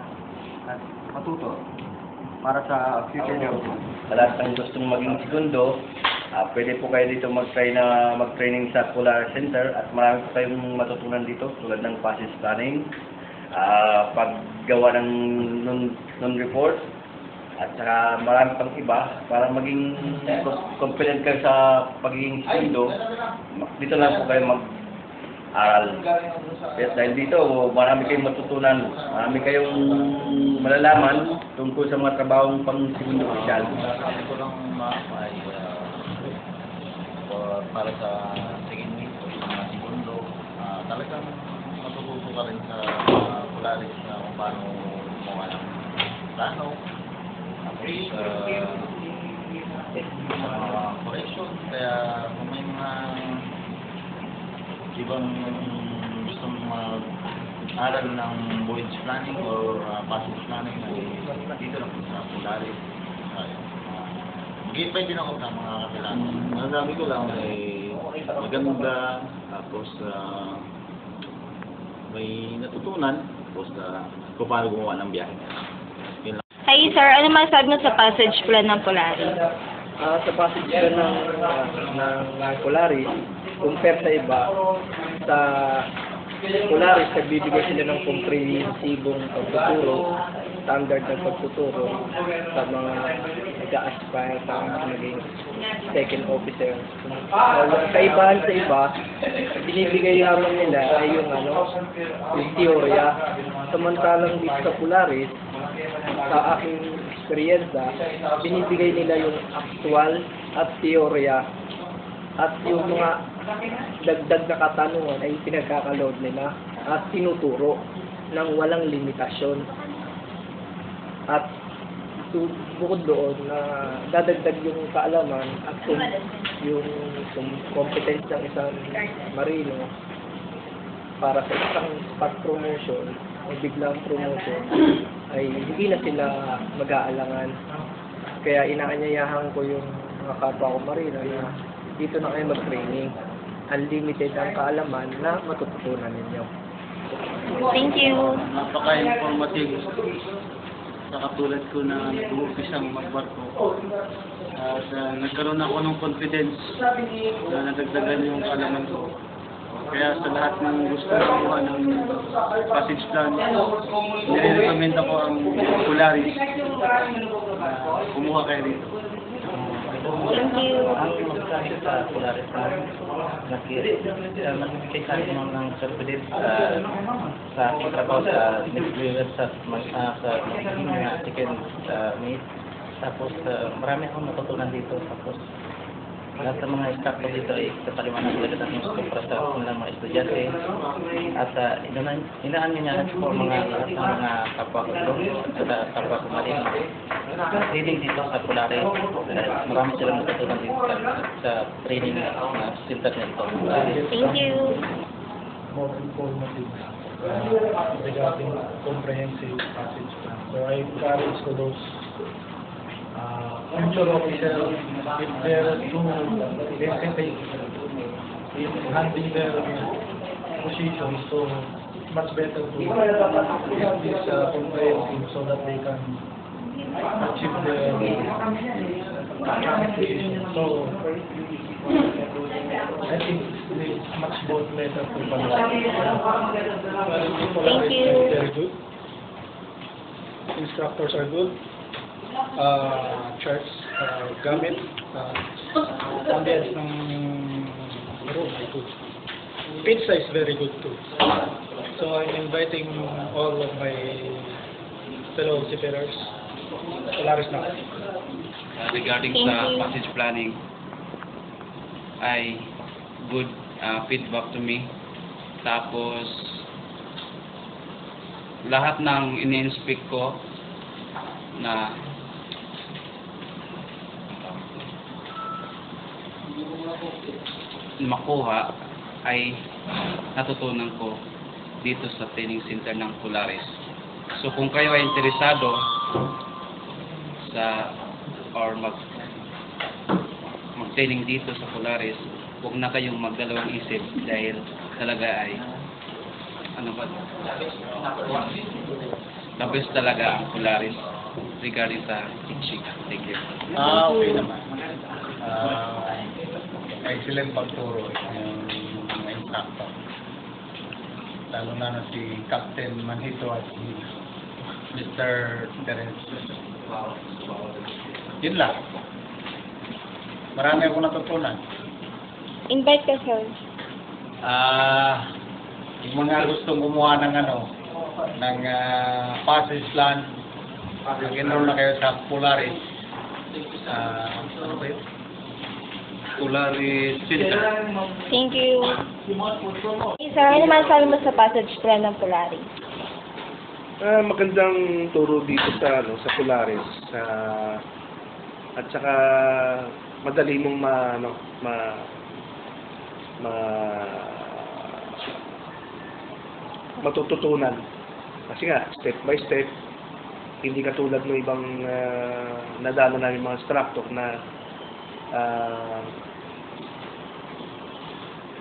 at matuto para sa future job. Sa lahat ng gustong maging segundo, pwede po kayo dito mag-training sa Polar Center at marami po kayong matutunan dito tulad ng passage planning, paggawa ng non-report, at saka marami pang iba para maging confident kayo sa pagiging segundo. Dito lang po kayo mag-aral. Yes, dahil dito marami kayong matutunan, marami kayong malalaman tungkol sa mga trabahong pang segundo opisyal. Ko lang para sa second mate o sa mga segundo, talagang matututo ka rin sa Polaris na kung paano gumawa ng plano. Tapos correction. Kaya kung may mga ibang gustong mag-aral ng voyage planning or passage planning, dito lang po sa Polaris. Mag-invite din ako sa mga kakilala. Masasabi ko lang ay maganda, tapos may natutunan, tapos kung paano gumawa ng biyahe. Yun lang. Hi sir, ano masasabi mo sa passage plan ng Polaris? Sa passage plan ng Polaris, compare sa iba, sa Polaris, nagbibigay sila ng comprehensibong pagtuturo, standard ng pagtuturo sa mga nag-a-aspire sa maging second officer. Yung kaibahan sa iba, binibigay lamang nila ay yung teorya. Samantalang dito sa Polaris, sa aking eksperyensya, binibigay nila yung actual at teorya at yung mga dagdag na katanungan ay pinagkakaload nila at tinuturo ng walang limitasyon. At bukod doon na dadagdag yung kaalaman at yung competence ng isang marino para sa isang spot promotion o biglang promotion ay hindi na sila mag-aalangan. Kaya inaanyayahan ko yung mga kapwa ko marino na dito na kayo mag-training. Unlimited ang kaalaman na matututunan ninyo. Thank you. Napaka-informative. Sa katulad ko na nag-uumpisang magbarko. Nagkaroon ako ng confidence na nadagdagan yung kaalaman ko. Kaya sa lahat ng gusto kumuha ng passage plan, nire-recommend ako ang Polaris. Kumuha kayo dito. Thank you. Ang magkakit sa Polaris nagbibigay sa akin ng confidence sa aking trabaho sa next year sa second mate. Tapos marami akong natutunan dito. Tapos lahat ng mga staff ko dito ay kapaliwanag talaga ng gusto para sa mga estudyante. At inaanyayahan ko lahat ng mga kapwa ko at kapwa ko marino. Training dito sa Polaris. Marami silang natutunan dito sa training center nito. Thank you. More informative regarding comprehensive passage plan. So I encourage to those future officers, if they're too hesitate in handling their positions, so much better to get this comprehensive so that they can achieve their position. So I think it's much more better to Thank you. Very good. Instructors are good. Charts gamit ambience ng room ay good. Pizza is very good too. So I'm inviting all of my fellow seafarers, Polaris now. Regarding sa passage planning, ay good feedback to me. Tapos lahat ng ini-inspect ko na makuha ay natutunan ko dito sa training center ng Polaris. So kung kayo ay interesado sa or mag-training dito sa Polaris, huwag na kayong magdalawang isip dahil talaga ay tapos talaga ang Polaris regarding sa teaching. Thank you. Okay naman. Excellent pagturo ng mga instructor. Lalo na si Captain Manhito at si Mr. Terence. Yun lang. Marami akong natutunan. Invite ka, sir. Yung mga gustong gumawa ng ng passage plan, mag-enroll na kayo sa Polaris. Ano ba yun? Polaris Center. Thank you. Sir, ano masasabi mo sa passage plan ng Polaris? Magandang turo dito sa sa Polaris. at saka madali mong matututunan. Kasi nga, step by step, hindi katulad ng ibang nadalo namin mga instructor na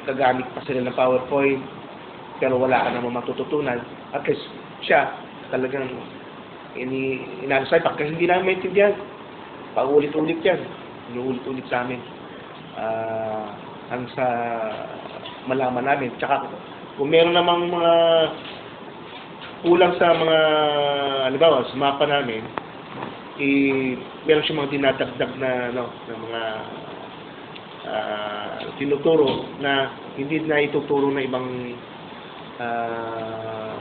gagamit pa sila ng PowerPoint pero wala ka namang matututunan. At least siya talagang inaasay pa kasi hindi namin maintindihan. Paulit-ulit yan. Inuulit-ulit sa amin. Ang sa malaman namin. Tsaka kung meron namang mga kulang sa mga, halimbawa, sa mapa namin, meron siyang mga dinadagdag na, na mga tinuturo na hindi na ituturo na ibang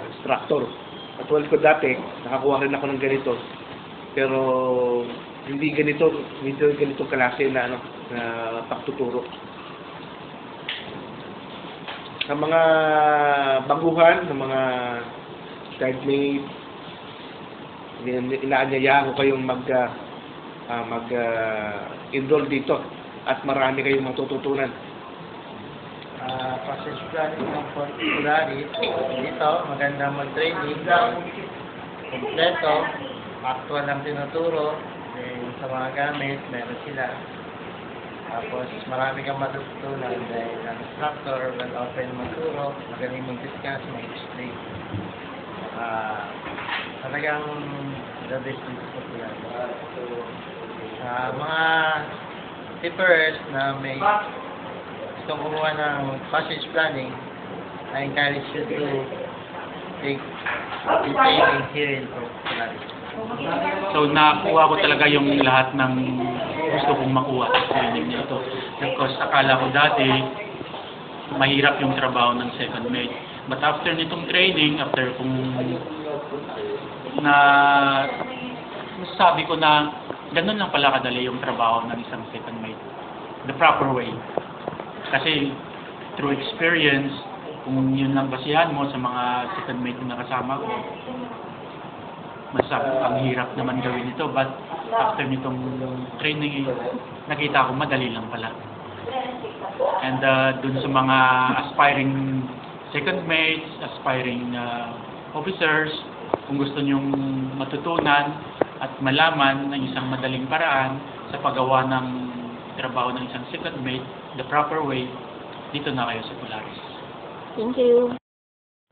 instructor. Katulad ko dati, nakakuha rin ako ng ganito, pero hindi ganito klase na, na pagtuturo. Sa mga baguhan, sa mga guidemate, inaanyayahan ko kayong mag-enroll dito at marami kayong matututunan. Passage plan ng Polaris. Dito, maganda mag-training. Kompleto. Actual ang tinuturo. Sa mga gamit, meron sila. Tapos, marami kang matutunan dahil ang instructor will open magturo, magaling mag-discuss, mag-explain. Talagang the best is popular. Mga tippers na may gusto kumuha ng passage planning, I encourage you to take the training here in Polaris. So, nakuha ko talaga yung lahat ng gusto kong makuha sa training nito. Because akala ko dati, mahirap yung trabaho ng second mate. But after nitong training, after kung sabi ko na ganun lang pala kadali yung trabaho ng isang second mate. The proper way. Kasi through experience, kung yun lang basihan mo sa mga second mate na kasama ko, masabi ang hirap naman gawin ito, but after nitong training, nakita ko madali lang pala. And dun sa mga aspiring second mates, aspiring officers, kung gusto nyong matutunan at malaman ng isang madaling paraan sa paggawa ng trabaho ng isang second mate, the proper way, dito na kayo sa Polaris. Thank you.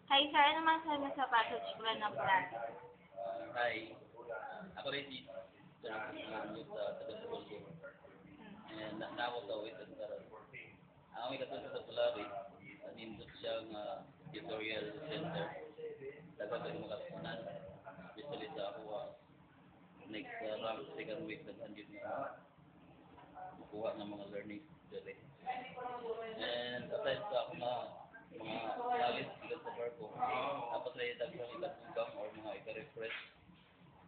Hi, sir. Ano man sabi mo sa passage plan ng Polaris? Hi. Ako rin dito. Youth taga-Sibol ko. And naawag ka with ang karoon. Ang may katulad sa Polaris, nindot siyang tutorial center. Dagat ang makatunan. Especially sa ako, next rank, second week, nandito na makuha ng mga learning dito. And aside sa ako na mga knowledge dito sa barko, dapat rin dagang ikatubang or mga ika-refresh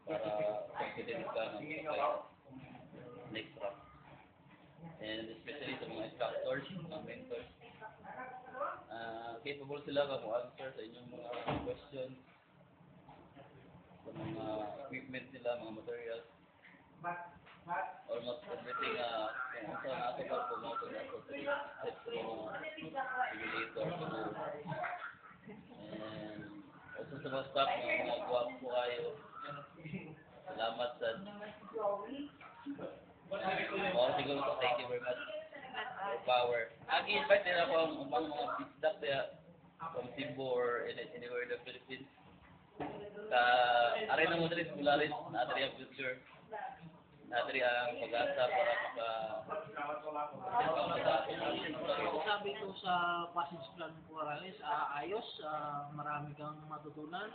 para confident ka ng next round. And especially sa mga instructors, mga mentors, capable sila ka mo answer sa inyong mga questions, sa mga equipment nila, mga materials, almost everything kung saan nato ba kung nato nato sa simulator siguro. And also sa mga staff na mga guwapo kayo, salamat sa siguro sa thank you very much for power. Invite nila ako ang mga bisdak from Cebu or anywhere in the Philippines. Aray na mo dali sa Polaris, natin ang future, natin ang pag-asa para Sabi ko sa passage plan ng Polaris, ayos, marami kang matutunan,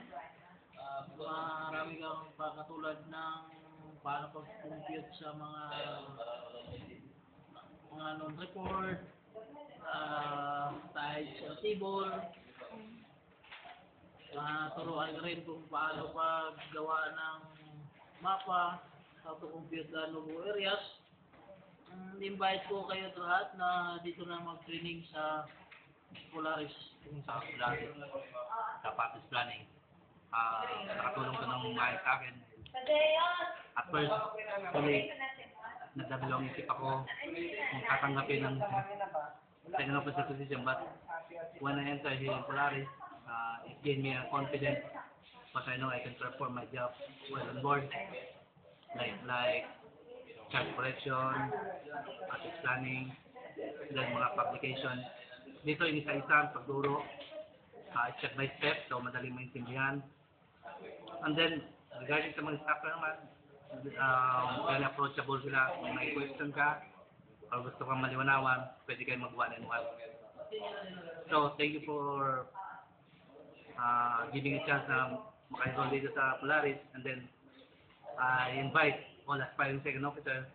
marami kang katulad ng paano pag-compute sa mga non-report, tied sa table, turuan ka rin kung paano paggawa ng mapa, how to compute the logo areas. Invite ko kayo lahat na dito na mag-training sa Polaris. Sa Polaris, sa passage planning. Nakatulong ka ng mahal sa akin. At first, nagdadalawang isip ako kung tatanggapin ng second officer position. But when I entered here in Polaris, it gave me a confidence because I know I can perform my job well on board, like charge correction, asset planning, then mga publication. Dito inisa-isa ang pagturo, step by step, so madali maintindihan. And then, regarding sa mga staff naman, very approachable sila. Kung may question ka, or gusto kang maliwanawan, pwede kayo mag one-on-one. So, thank you for giving a chance na maka-enroll dito sa Polaris. And then, I invite all aspiring second officer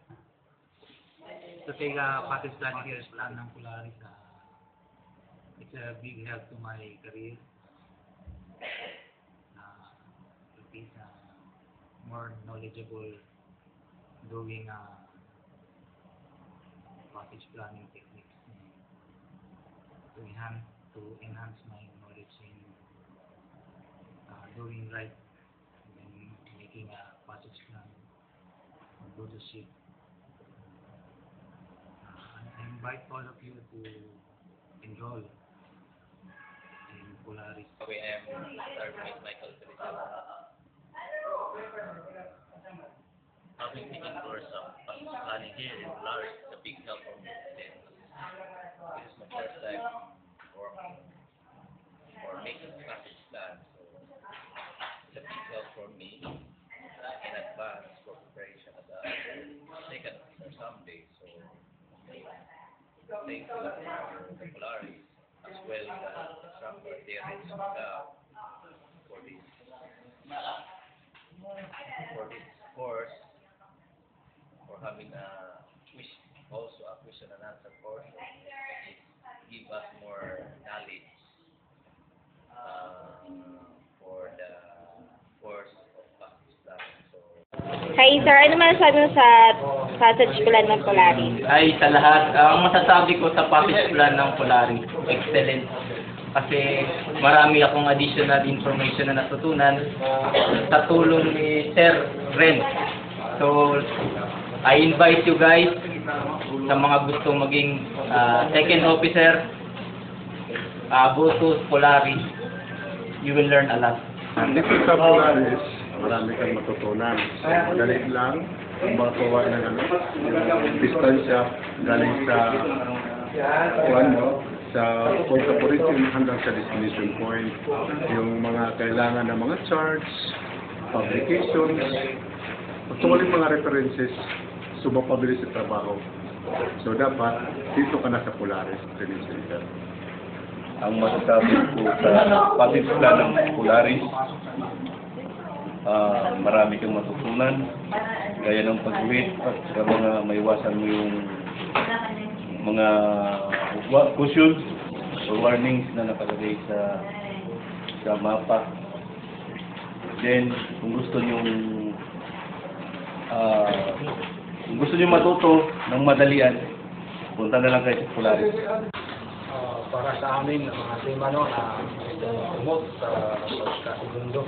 to take a passage planning here in Polaris. It's a big help to my career. It is more knowledgeable doing passage planning techniques to enhance my knowledge in doing right and making a passage plan go to ship. I invite all of you to enroll in Polaris. Okay, I am Sergeant Michael Feliciano. Having taken course of passage planning here in Polaris is a big help for me. This is my first time for making passage plan, so it's a big help for me in advance for preparation of the second or someday. So thank you to Polaris as well as instructor there for this course, for having a question and answer course. It give us more knowledge for the course of passage planning. So, Hi sir, ano masasabi mo sa passage plan ng Polaris? Ay, sa lahat, ang masasabi ko sa passage plan ng Polaris, excellent. Kasi marami akong additional information na natutunan sa tulong ni Sir Ren. So, I invite you guys sa mga gustong maging second officer, go to Polaris. You will learn a lot. Dito sa Polaris, marami kang matutunan. Madali lang ang magawa ng yung distansya galing sa sa point of origin hanggang sa destination point. Yung mga kailangan ng mga charts, publications, actually mga references, subapabilis sa trabaho. So dapat dito ka na sa Polaris Training Center. Ang masasabi ko sa passage plan ng Polaris, marami kang matutunan, gaya ng pag-wait at saka mga maiwasan mo yung mga cautions or warnings na nakalagay sa mapa. Then, kung gusto nyo matuto ng madalian, punta na lang kayo sa Polaris. Para sa amin, mga timano na promote sa pagkasigundo,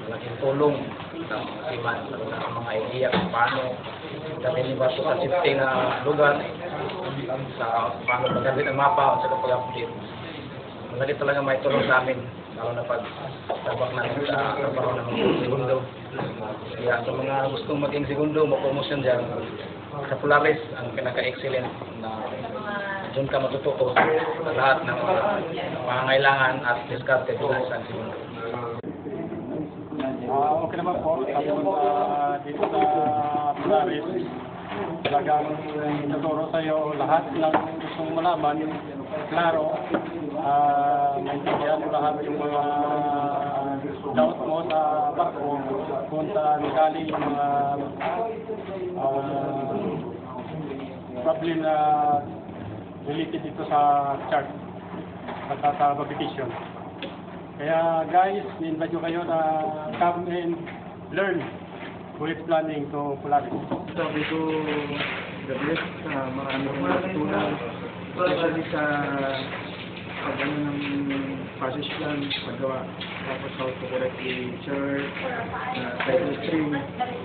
malaking tulong sa mga timan, sa mga idea kung paano gawin ba ito sa safety na lugar, sa paano paggamit ang mapa at sa pag-update. Malaki talaga may tulong sa amin, lalo na pag-tabak namin sa trabaho ng segundo. Kaya sa mga gustong maging segundo, mapromotion dyan, sa Polaris, ang pinaka-excellent na doon ka matututo sa lahat ng pangangailangan at diskarte doon sa segundo. Okay naman po, dito sa Polaris, talagang tuturo sa'yo lahat ng gustong malaman, klaro, maintindihan mo lahat yung mga doubt mo sa barko, kung saan galing yung mga problem na related dito sa chart at sa publication. Kaya guys, i-invite ko kayo na come and learn bullet planning to Polaris. Sabi ko, the best, marami kong matutunan, especially sa pag-ano ng passage plan, paggawa, tapos how to correct the chart, title string.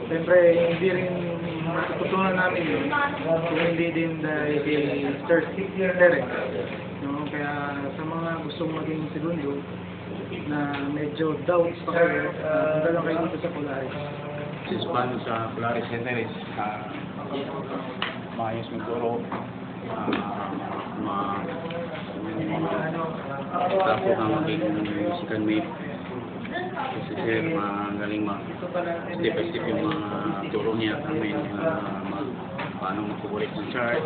Siyempre, hindi rin matututunan namin yun kung hindi din dahil third parent. No? Kaya sa mga gustong maging segundo, na medyo doubts pa kayo, punta lang kayo dito sa Polaris. Paano sa Polaris Center is maayos magturo, tapos ang maging second mate kasi sir magaling step by step yung mga turo niya kami paano mag-correct ng chart,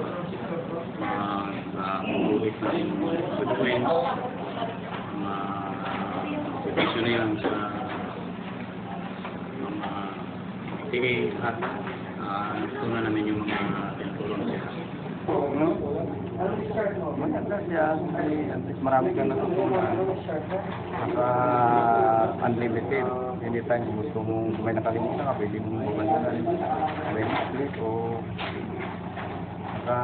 mag-correct na yung sequence, preparation na yan sa mga activity at tunan namin yung mga tinutulong niya. Maganda siya kasi at least marami kang natutunan. Saka unlimited. Anytime gusto mong may nakalimutan ka, pwede mong mabandalan. May click o saka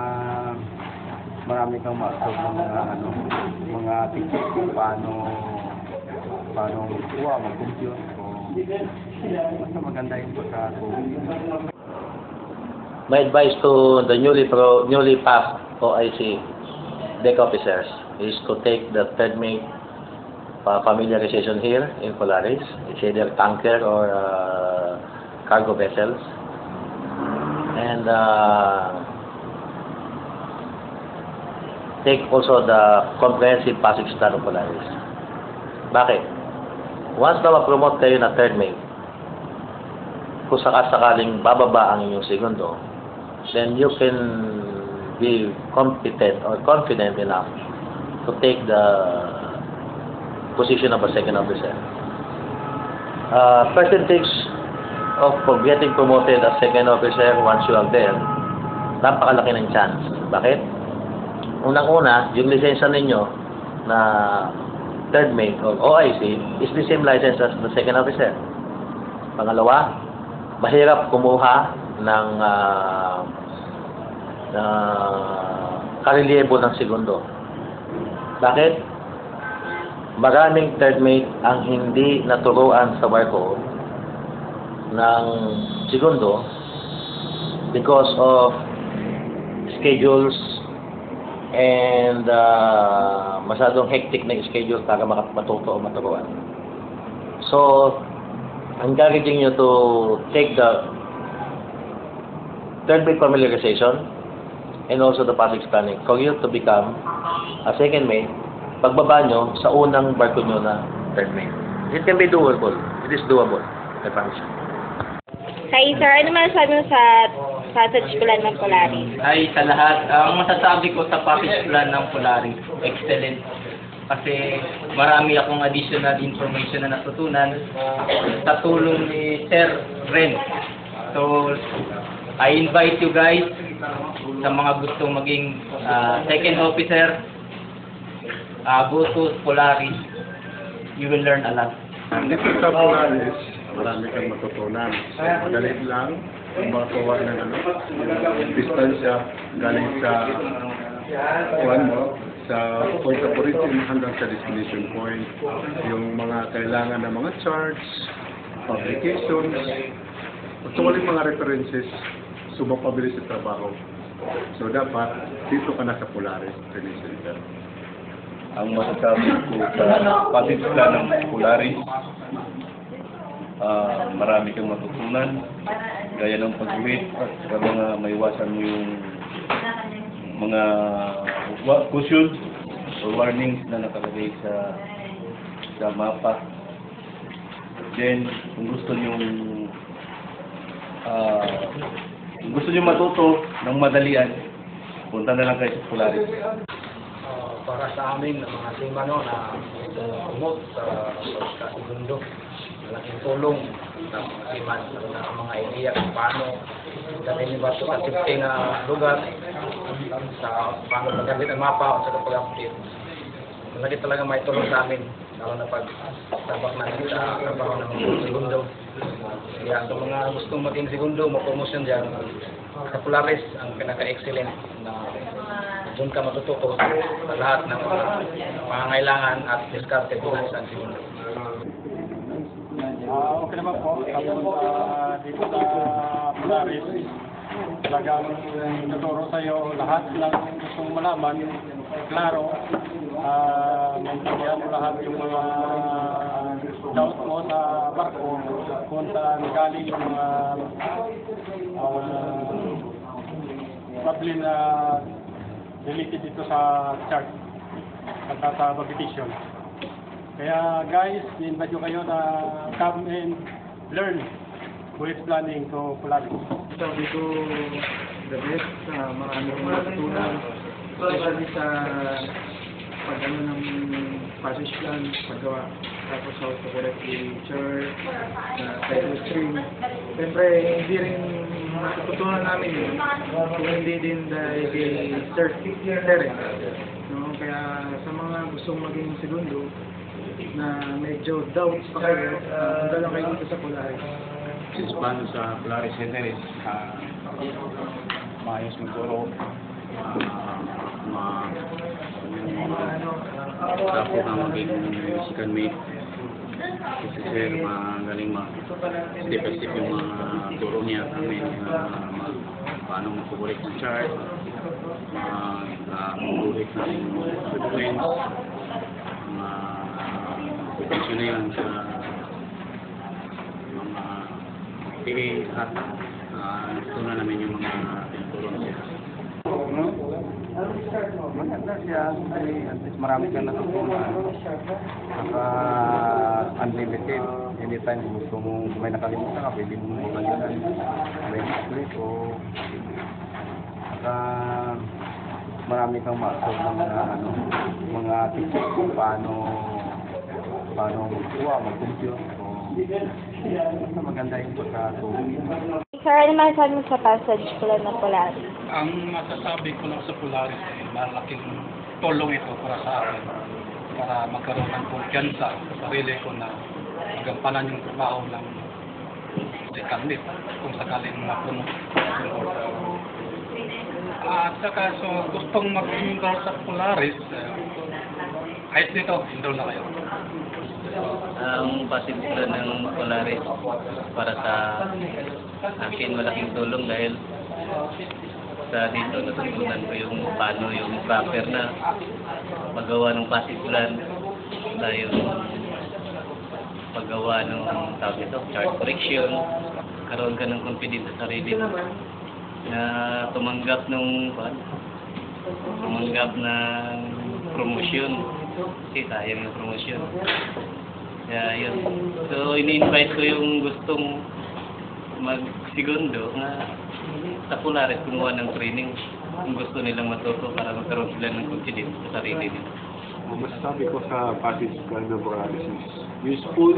marami kang ma-absorb ng mga ticket kung paano magkuha, mag-compute. Basta maganda yung pagkatulong. My advice to the newly passed OIC deck officers is to take the third mate familiarization here in Polaris. It's either tanker or cargo vessels, and take also the comprehensive passage plan of Polaris. Bakit? Once na ma-promote kayo na third mate, kung sakaling bababa ang inyong segundo, then you can be competent or confident enough to take the position of a second officer. Percentage of getting promoted as second officer once you are there, napakalaki ng chance. Bakit? Unang-una, yung lisensya ninyo na third mate or OIC is the same license as the second officer. Pangalawa, mahirap kumuha ng karelyebo ng segundo. Bakit? Maraming third mate ang hindi naturuan sa barko ng segundo because of schedules and masyadong hectic na schedule para matuto o maturuan. So, encouraging you to take the third mate familiarization and also the passage planning for you to become a second mate pagbaba nyo sa unang barko nyo na third mate. It can be doable. It is doable. I promise you. Hi sir, ano masasabi mo sa passage plan ng Polaris? Ay, sa lahat, ang masasabi ko sa passage plan ng Polaris, excellent. Kasi marami akong additional information na natutunan sa tulong ni Sir Ren. So, I invite you guys sa mga gustong maging second officer, go to Polaris. You will learn a lot. Dito sa Polaris, marami kang matutunan. Madali lang makakuha ng yung distansya galing sa sa point of origin hanggang sa destination point. Yung mga kailangan ng mga charts, publications, actually mga references, sumapabilis sa trabaho. So dapat dito ka na sa Polaris Training Center. Ang masasabi ko sa passage plan ng Polaris, marami kang matutunan, gaya ng pag-wait, at mga maiwasan mo yung mga cautions or warnings na nakalagay sa mapa. Then, kung gusto nyo matuto ng madalian, punta na lang kayo sa Polaris. Para sa amin, mga simano na promote sa pagkasigundo, malaking tulong ng mga siman, ng mga idea kung paano gawin yung baso sa safety na lugar, sa paano magamit ang mapa at sa pag-update. Malagi talaga may tulong sa amin, lalo na pag-tabak natin sa trabaho ng mga segundo. Kaya sa mga gustong maging segundo, mapromotion dyan, sa Polaris ang pinaka-excellent na doon ka matututo sa lahat ng mga pangangailangan at diskarte bilang isang segundo. Okay naman po. Tapos dito sa Polaris, talagang tuturo sa iyo lahat ng gustong malaman. Klaro, maintindihan mo lahat yung mga doubt mo sa barko kung saan galing yung mga problem na related dito sa chart at sa competition. Kaya guys, i-invite ko kayo na come and learn voyage planning to Polaris. Sabi ko, the best, marami kong natutunan, especially sa pag-ano ng passage plan, paggawa, tapos how to correct the chart, cycle string. Siyempre, hindi rin matutunan namin yun kung hindi din dahil kay Sir Terence. No? Kaya sa mga gustong maging segundo, na medyo doubts pa kayo, punta lang kayo dito sa Polaris. Since paano sa Polaris Center is maayos magturo, dapo na maging second mate. Kasi sir, magaling step-by-step yung mga turo niya kami, paano mag-correct ng chart, mag-correct ng sequence, pwede na yun sa mga PA at natutunan namin yung mga tinuturo niya. Maganda siya, at least marami kang natutunan. Saka unlimited. Anytime gusto mo, may nakalimutan ka, pwede mo magalan. May click o saka marami kang ma-absorb ng mga tips kung paano magkuha, mag-compute. So, maganda yung pagkatulong. Sir, ano masasabi mo sa passage plan ng Polaris? Ang masasabi ko lang sa Polaris ay malaking tulong ito para sa akin, para magkaroon ng kumpiyansa sa sarili ko na magampanan yung trabaho ng second mate kung sakaling mapuno. At saka so gustong mag-enroll sa Polaris, kahit dito, enroll na kayo. Ang passage plan ng Polaris para sa akin malaking tulong dahil sa dito natutunan ko yung paano yung proper na paggawa ng passage plan, yung paggawa ng tawag ito, chart correction, karoon ka ng confidence sa sarili mo na tumanggap ng promotion kasi sayang yung promotion. Kaya yun. So, ini-invite ko yung gustong mag-segundo na sa Polaris kumuha ng training kung gusto nilang matuto para magkaroon sila ng confidence sa sarili nila. Masasabi ko sa passage plan ng Polaris is useful.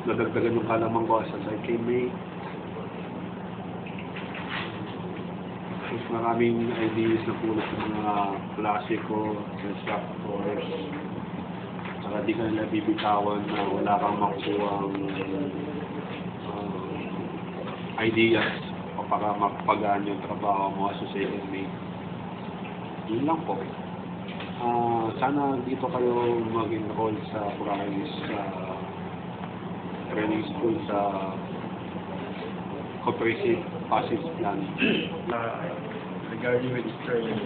Nadagdagan yung kalamang ko sa cycling mate. Mas maraming ideas na pulot ng mga klasiko, instructors. Saka di ka nila bibitawan na wala kang makukuhang ideas o para mapagaan yung trabaho mo as a second mate. Yun lang po. Sana dito kayo mag-enroll sa Polaris training school sa comprehensive passage plan. Regarding with this training,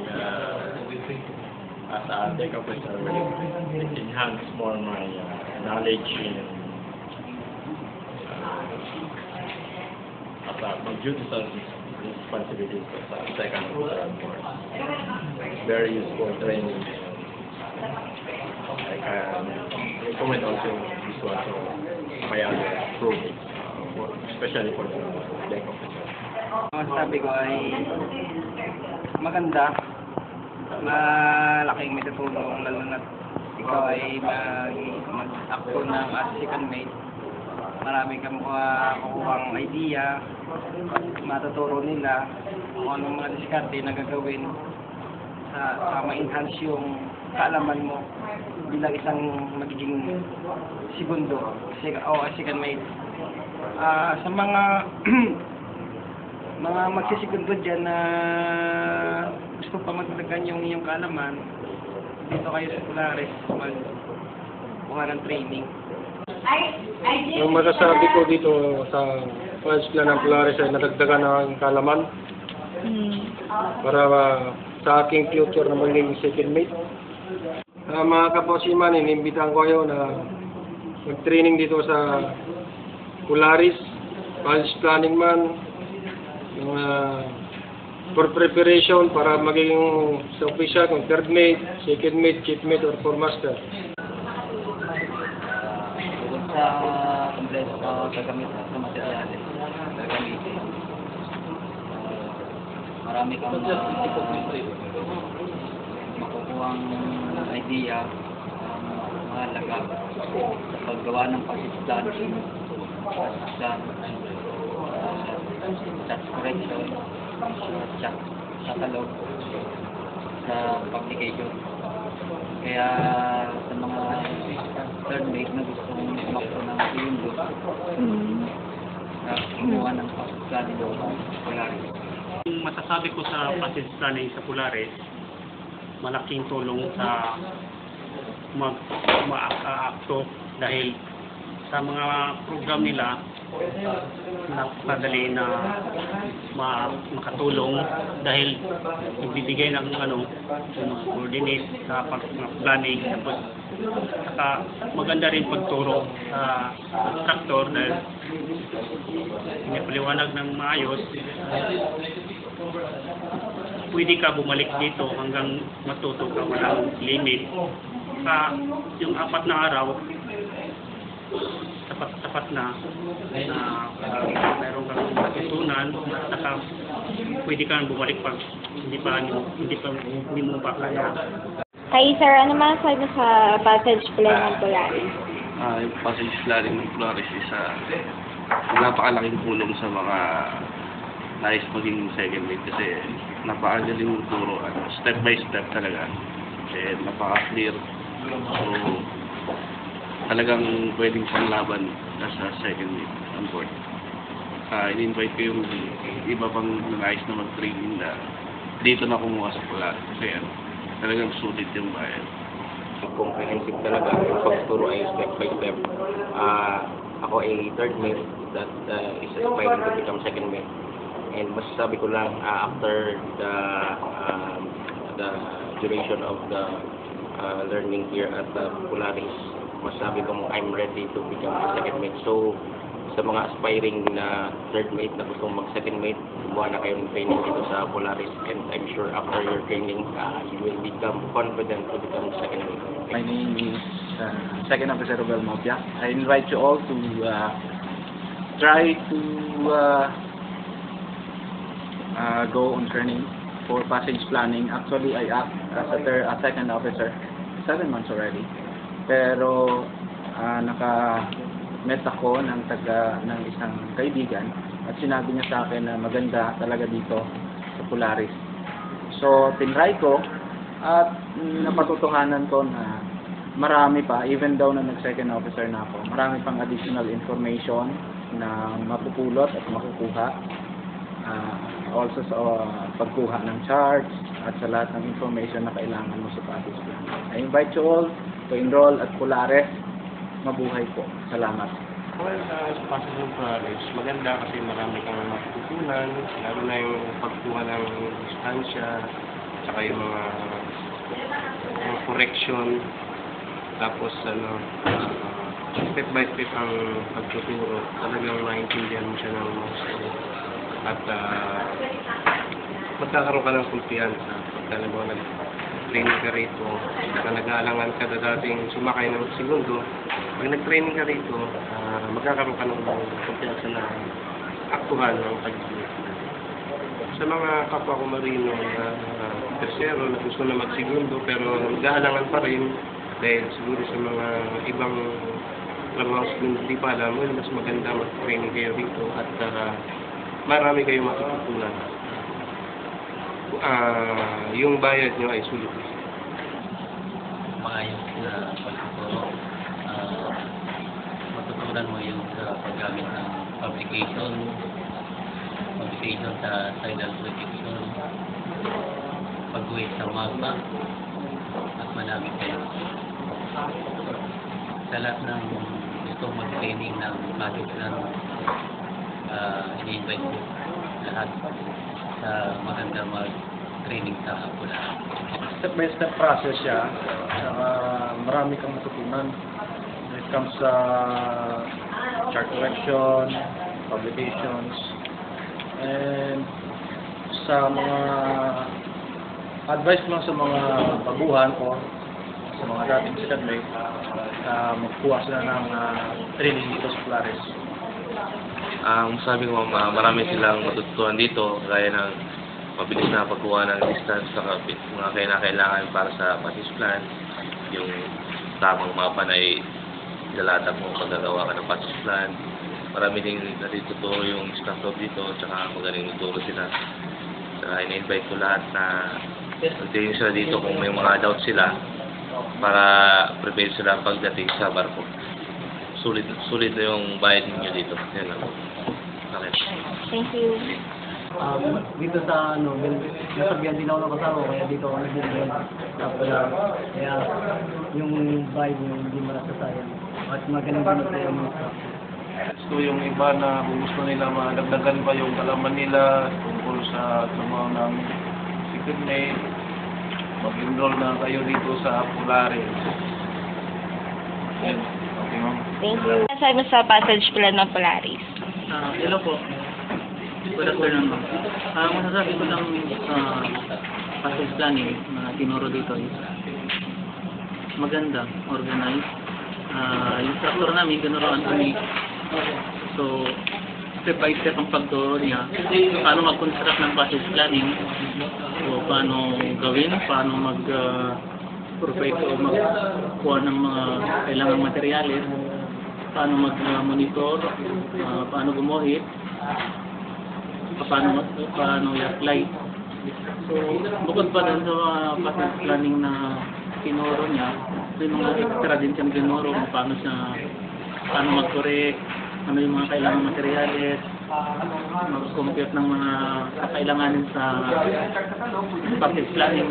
as a deck officer, it enhances more my knowledge in as my duties and responsibilities as a second officer. Very useful training. I can recommend also this one to my other projects, especially for the deck officer. Ang sabi ko ay maganda, malaking may tutulong lalo na ikaw ay mag-acto ng as second mate. Marami kang kukuhang idea, matuturo nila kung anong mga diskarte na gagawin sa ma-enhance yung kaalaman mo bilang isang magiging segundo o second mate. Sa mga mga magsisigundo dyan na gusto pa magdagan yung iyong kaalaman, dito kayo sa Polaris magbuha ng training. Yung masasabi ko dito sa college plan ng Polaris ay nadagdagan ng kaalaman para sa aking future na maging second mate. Mga kaposiman, inimbitahan ko kayo na mag-training dito sa Polaris, college planning man, yung for preparation para maging sa official kung third mate, second mate, chief mate, or four master. Bukod sa kompleto gagamit sa materyales, gagamitin. Marami kang makukuhang idea mahalaga sa paggawa ng passage plan, chat correction, chat catalog, sa publication. Kaya sa mga third mate na gustong umakto ng segundo, na kumuha ng passage plan ng Polaris. Yung masasabi ko sa passage planning sa Polaris, malaking tulong sa mag-aakto dahil sa mga program nila napakadali na makatulong dahil nagbibigay ng coordinate sa pag-planning, tapos saka maganda rin pagturo sa instructor dahil pinapaliwanag ng maayos. Pwede ka bumalik dito hanggang matuto ka, walang limit. Sa yung 4 na araw, sapat na mayroon kang matutunan, at saka pwede kang bumalik pag hindi mo pa kaya. Kay sir, ano masasabi mo sa passage plan ng Polaris? Yung passage planning ng Polaris is napakalaking tulong sa mga nais maging second mate kasi napakagaling turo, step by step talaga. Napaka-clear. So, talagang pwedeng panglaban sa second mate on board. In-invite ko yung iba pang nais na mag-training na dito na kumuha sa Polaris kasi talagang sulit yung bayan. Comprehensive talaga yung pagturo ay step by step. Ako ay third mate that is aspiring to become second mate. And masasabi ko lang after the duration of the learning here at Polaris, masasabi ko I'm ready to become a second mate. So sa mga aspiring na third mate na gustong mag-second mate, buwan na kayo ng training dito sa Polaris, and I'm sure after your training, you will become confident to become second mate. My name is Second Officer Robel Mopia. I invite you all to try to go on training for passage planning. Actually, I act as a second officer, 7 months already. Pero met ako ng isang kaibigan at sinabi niya sa akin na maganda talaga dito sa Polaris. So, tinry ko at napatutuhanan ko na marami pa, even though na nag-second officer na ako, marami pang additional information na mapupulot at makukuha. Also sa pagkuha ng charts at sa lahat ng information na kailangan mo sa passage plan. I invite you all to enroll at Polaris. Mabuhay po. Salamat. Well, sa passage ng Polaris, maganda kasi marami kang matutunan, lalo na yung pagkuha ng distansya, tsaka yung mga correction, tapos step by step ang pagtuturo, talagang maintindihan mo siya ng gusto. At magkakaroon ka ng kumpiyansa pagka nag-training ka rito, nag-aalangan ka na dating sumakay ng segundo. Pag nag-training ka rito, magkakaroon ka ng kumpiyansa na aktuhan ng pag-training. Sa mga kapwa ko marino na tercero na gusto na mag-segundo pero nag-aalangan pa rin dahil siguro sa mga ibang trabaho segundo di pa alam, mas maganda mag-training kayo rito at marami kayong matututunan. Yung bayad nyo ay sulit. Maayos na pagtuturo. Matutunan mo yung sa paggamit ng publication, computation sa tidal prediction, pag-weight sa magma, at marami kayo. Sa lahat ng gustong mag-training ng project plan, ini-invite ko lahat sa maganda mag-training sa Pularis. Step-by-step process siya, saka marami kang matutunan when it comes sa chart correction, publications, and sa mga advice lang sa mga baguhan o sa mga dating second mate na magkuha sila ng training dito sa Polaris. Ang sabi ko, marami silang matututuan dito, gaya ng mabilis na pagkuha ng distance sa mga kailangan para sa passage plan, yung tamang mapa na ilalatag mo pagkagawa ka ng passage plan. Marami din natuturo yung instructor dito, tsaka magaling tuturo sila. Tsaka in-invite ko lahat na mag-training sila dito kung may mga doubts sila para prepare sila pagdating sa barko. Sulit na yung bayad ninyo dito. Yan lang. Okay. Thank you. Dito sa nasabihan din ako ng kasama, kaya dito ako nag-join sa Polaris. Kaya yung vibe niyo hindi malasasayang. At magaling din sa yung So yung iba na gusto nila madagdagan pa yung kalaman nila tungkol sa trabaho ng second mate, mag-enroll na kayo dito sa Polaris. Yan. Okay, ma'am. Thank you. Sabi mo sa passage plan ng Polaris. Hello po. Good afternoon. Masasabi ko lang passage planning na tinuro dito is maganda, organized. Yung instructor namin, tinuruan kami. So, step by step ang pagturo niya. Paano mag-construct ng passage planning. So, paano gawin, paano mag-provide o magkuha ng mga kailangang materyales, paano mag-monitor, paano gumuhit, paano i-apply. So, bukod pa dun sa mga passage planning na tinuro niya, may mga extra din siyang tinuro kung paano mag-correct, ano yung mga kailangang materyales, mag-compute ng mga kailanganin sa passage planning.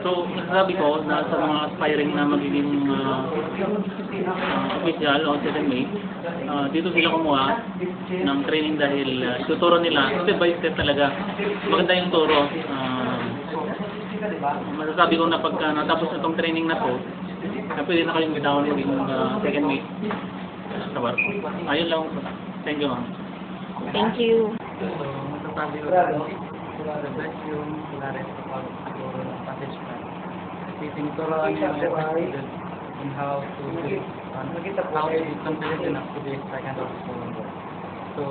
So, nasabi ko na sa mga aspiring na magiging official o second mate, dito sila kumuha ng training dahil tuturo nila step by step talaga. Maganda yung turo. Masasabi ko na pagka natapos na itong training na to, pwede na kayong bitawan maging second mate sa barko. Ayun lang. Thank you, ma'am. Thank you. masasabi ko the best yung Polaris passage plan. Kasi tinuturoan niya yung student on how to be confident enough to be second officer. So,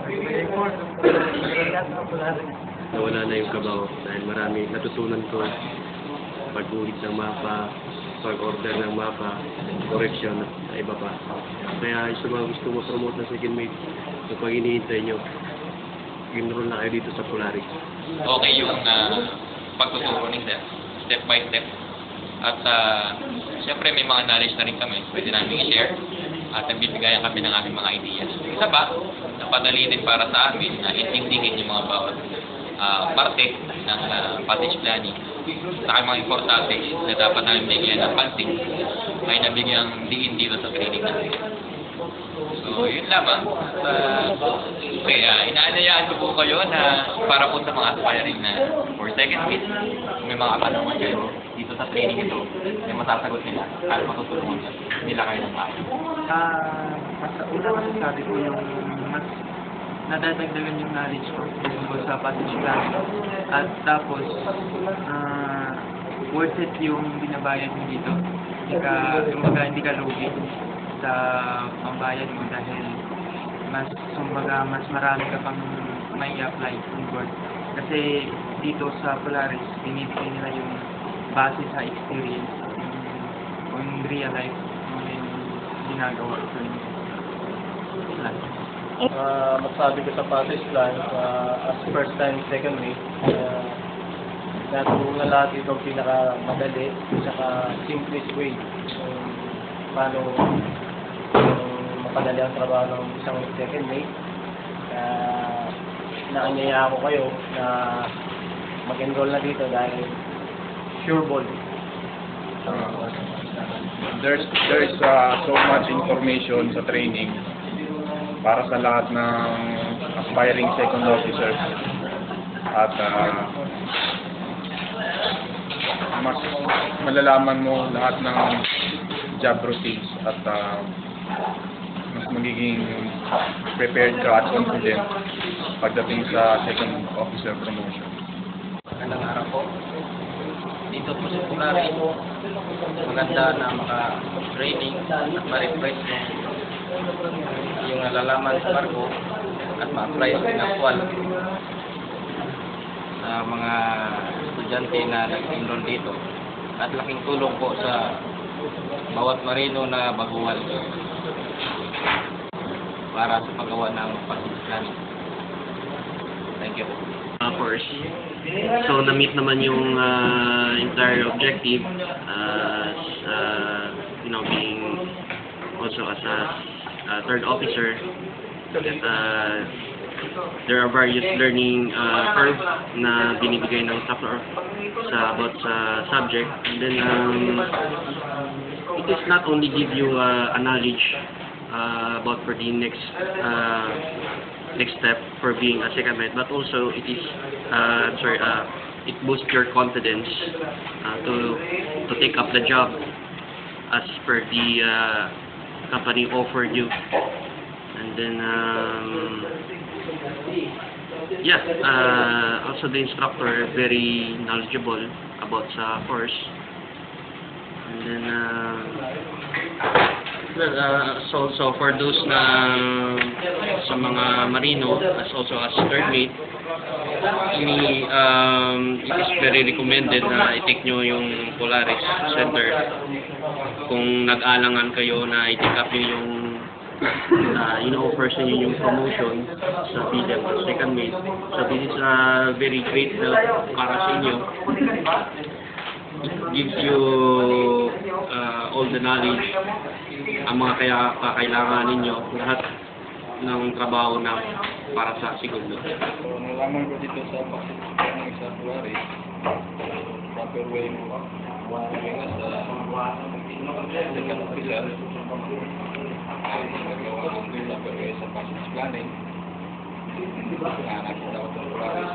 very important sa Polaris. Nawala na yung kabaw dahil marami natutunan ko pagguhit ng mapa, pag-order ng mapa, correction at iba pa. Kaya sa mga gusto mo promote na second mate, kapag hinihintay nyo, enroll na kayo dito sa Polaris. Okay yung pagtuturo ni Sir, step by step. At siyempre may mga knowledge na rin kami, pwede namin i-share at nagbibigayan kami ng aming mga ideas. Isa pa, napadali din para sa amin na intindihin yung mga bawat parte ng passage planning. Sa mga importante na dapat namin bigyan ng pansin ay nabigyang diin dito sa training natin. So, yun lamang. Okay, inaanayaan ko po kayo na para po sa mga aspiring na for second mate, may mga katanungan kayo dito sa training ito, may masasagot nila at matutulungan nila kayo ng maayos. Una masasabi ko yung mas nadadagdagan yung knowledge ko tungkol sa passage plan. At tapos, worth it yung binabayad mo dito. Hindi ka lugi sa pambayad mo dahil mas marami ka pang may apply on board. Kasi dito sa Polaris, binibigay nila yung base sa experience, yung real life, yung ginagawa ko yung life. Masabi ko sa passage plan, as first time, second mate, natulungan na lahat ito pinakamadali, saka simplest way paano mapadali ang trabaho ng isang second mate. Naanyaya ako kayo na mag-enroll na dito dahil sure ball. There's so much information sa training para sa lahat ng aspiring second officers at mas malalaman mo lahat ng job routines at mas magiging prepared ka at confident pagdating sa second officer promotion. Magandang araw po. Dito po sa Polaris, maganda na maka-training at ma-refresh yung nalalaman sa barko at ma-apply ang actual sa mga estudyante na nag-enroll dito. At laking tulong po sa bawat marino na baguhan para sa paggawa ng passage planning. Thank you. First. So, na-meet naman yung entire objective as, being also as a third officer. There are various learning curves na binibigay ng instructor about sa subject. And then, it is not only give you a knowledge about for the next step for being a second mate, but also it is it boosts your confidence to take up the job as per the company offered you. And then also the instructor very knowledgeable about sa course. And then so for those na sa mga marino as also as third mate, it is very recommended na i-take nyo yung Polaris Center kung nag-alangan kayo na i-take up nyo yung in-offer sa inyo yung promotion sa bilang second mate. So this is a very great help para sa inyo. It gives you all the knowledge, ang mga kakailangan ninyo, lahat ng trabaho na para sa segundo. Nalaman ko dito sa pagsisikap sa Polaris, proper way mo moving as a second officer, nagawa ng proper way sa passage planning. Nakita ko sa Polaris,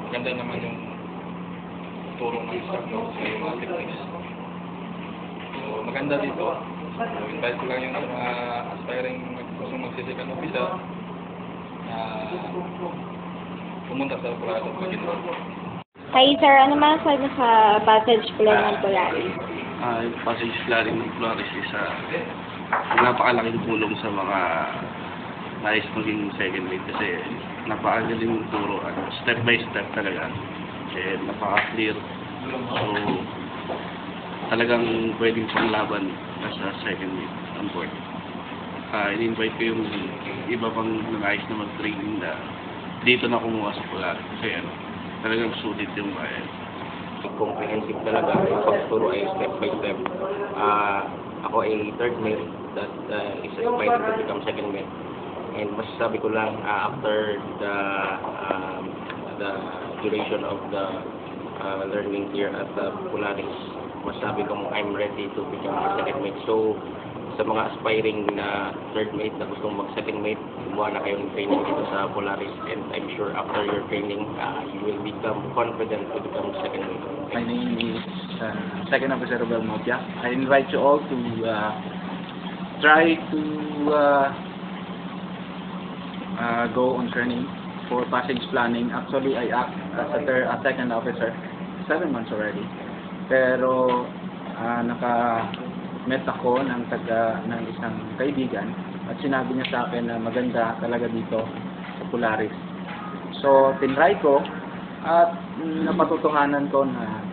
maganda naman yung turo ng instructor sa mga techniques. So, maganda dito. So, invite ko lang yung mga aspiring gustong magsisikan officer na pumunta sa Polaris at mag-enroll. Hi sir, ano masasabi mo sa passage plan ng Polaris? Yung passage planning ng Polaris is napakalaking tulong sa mga nais maging second mate kasi napakagaling turo at step by step talaga. And napaka-clear. So, talagang pwedeng panglaban as a second mate on board. In-invite ko yung iba pang nangayos na mag-training na dito na kumuha sa Polaris. Kasi talagang sulit yung bayan. Comprehensive talaga. Yung pagturo ay step by step. Ako ay third mate that is aspiring to become second mate. And masasabi ko lang after the duration of the learning here at Polaris, masabi kong I'm ready to become a second mate. So, sa mga aspiring na third mate na gustong mag-second mate, kumuha na kayong training dito sa Polaris. And I'm sure after your training, you will become confident to become second mate. My name is Second Officer Robel Mopia. I invite you all to try to go on training for passage planning. Actually, I act as a second officer, 7 months already. Pero naka-met ako ng isang kaibigan at sinabi niya sa akin na maganda talaga dito sa Polaris. So, tinry ko at napatutuhanan ko na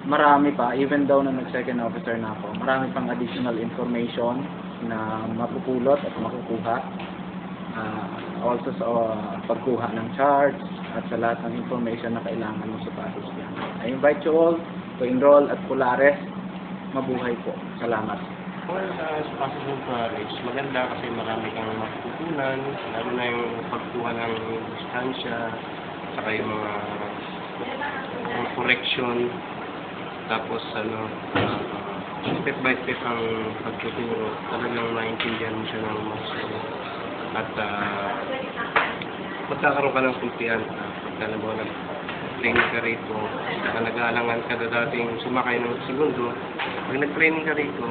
marami pa, even though na nag-second officer na ako, marami pang additional information na mapupulot at makukuha. Also sa pagkuha ng charts at sa lahat ng information na kailangan mo sa passage plan. I invite you all to enroll at Polaris. Mabuhay po. Salamat. For sa Passion Polaris, maganda kasi marami kang matutunan, lalo na yung pagkuha ng distansya, saka yung mga correction, tapos step by step ang pagtuturo, talagang maintindihan mo siya ng mas at magkakaroon ka ng kumpiyan pagka nag-training ka rito, saka nag-aalangan ka na dating sumakay ng segundo. Pag nag-training ka rito,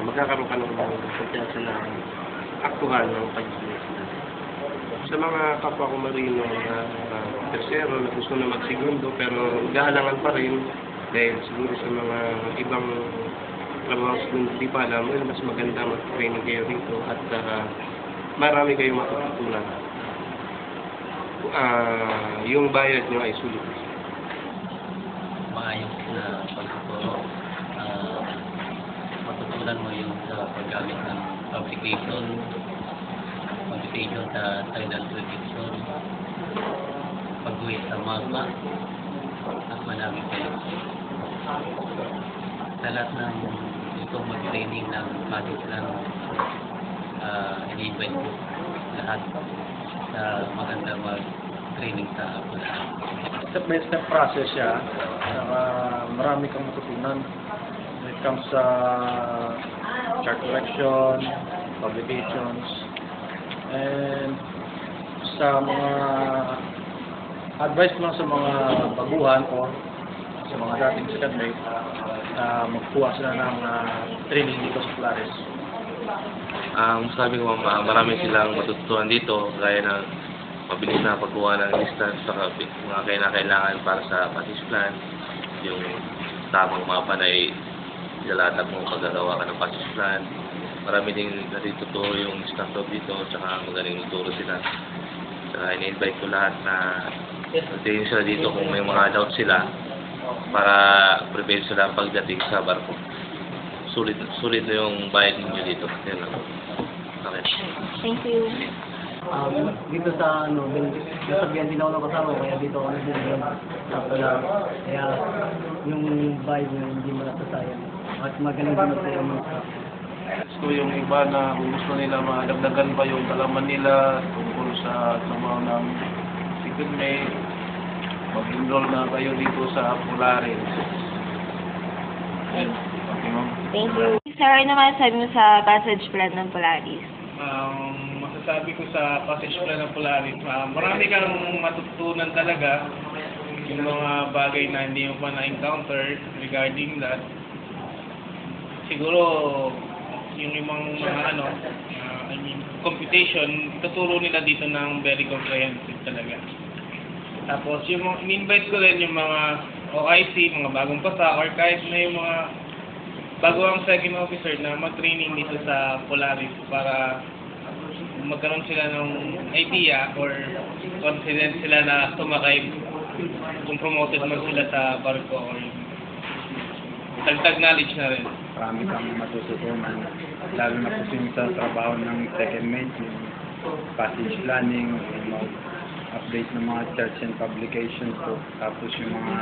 magkakaroon ka ng kumpiyansa na aktuhan ng pag-business. Sa mga kapwa ko marino na tercero na gusto na mag-segundo pero nag-aalangan pa rin dahil siguro sa mga ibang trabaho segundo di pa alam, mas maganda mag-training kayo rito at marami kayong matututunan. Yung bayad nyo ay sulit. Maayos na pagtuturo. Matutunan mo yung sa paggamit ng application sa silent prediction, pag-uwi sa magma, at marami kayo. Sa lahat ng itong mag-training ng project lang, ini-invite ko lahat sa maganda mag-training sa Pularis. Step-by-step process siya. Marami kang matutunan when it comes sa chart correction, publications, and sa mga advice lang sa mga baguhan o sa mga dating second mate na magkuha sila ng training dito sa Polaris. Sabi ko, marami silang matutunan dito, gaya ng mabilis na pagkuha ng distance sa mga kailangan para sa passage plan, yung tamang mapa na ilalatag mo paggagawa ka ng passage plan. Marami din natuturo yung instructor dito, tsaka magaling tuturo sila. Tsaka in-invite ko lahat na natin sila dito kung may mga doubt sila para prepare sila pagdating sa barko. Sulit na yung bayad ninyo dito. Yan lang. Okay. Thank you. Dito sa nasabihan din ako ng kasama, kaya dito ako nagdidin sa Polaris. Kaya yung vibe niya hindi malasasayang. At magaling din sa'yo mga staff. Gusto yung iba na gusto nila madagdagan pa yung kalaman nila tungkol sa trabaho ng second mate, mag-enroll na kayo dito sa Polaris. Okay, ma'am. Thank you. Sir, ano naman sabi mo sa passage plan ng Polaris? Masasabi ko sa passage plan ng Polaris, marami kang matutunan talaga yung mga bagay na hindi mo pa na-encounter regarding that. Siguro, yung mga computation, tuturo nila dito ng very comprehensive talaga. Tapos, yung in-invite ko rin yung mga OIC, mga bagong pasa, or kahit na yung mga baguang second officer na mag-training dito sa Polaris para magkaroon sila ng idea or confident sila na sumakay kung promoted man sila sa barko or dagdag knowledge na rin. Marami kang matututunan, lalo na po sa trabaho ng second mate, yung passage planning, yung update ng mga charts and publications po, tapos yung mga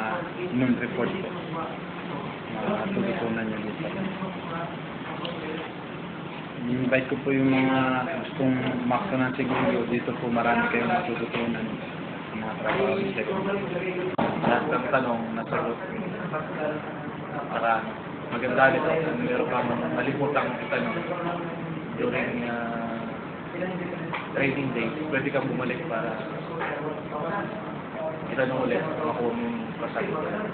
non-report po, matututunan nyo dito. I-invite ko po yung mga gustong maksa ng segundo, dito po marami kayong matututunan sa mga trabaho ng second mate. Lahat ng tanong, nasagot. Saka maganda dito kung meron kang malimutan itanong during training day, pwede kang bumalik para itanong ulit makuha mong kasagutan.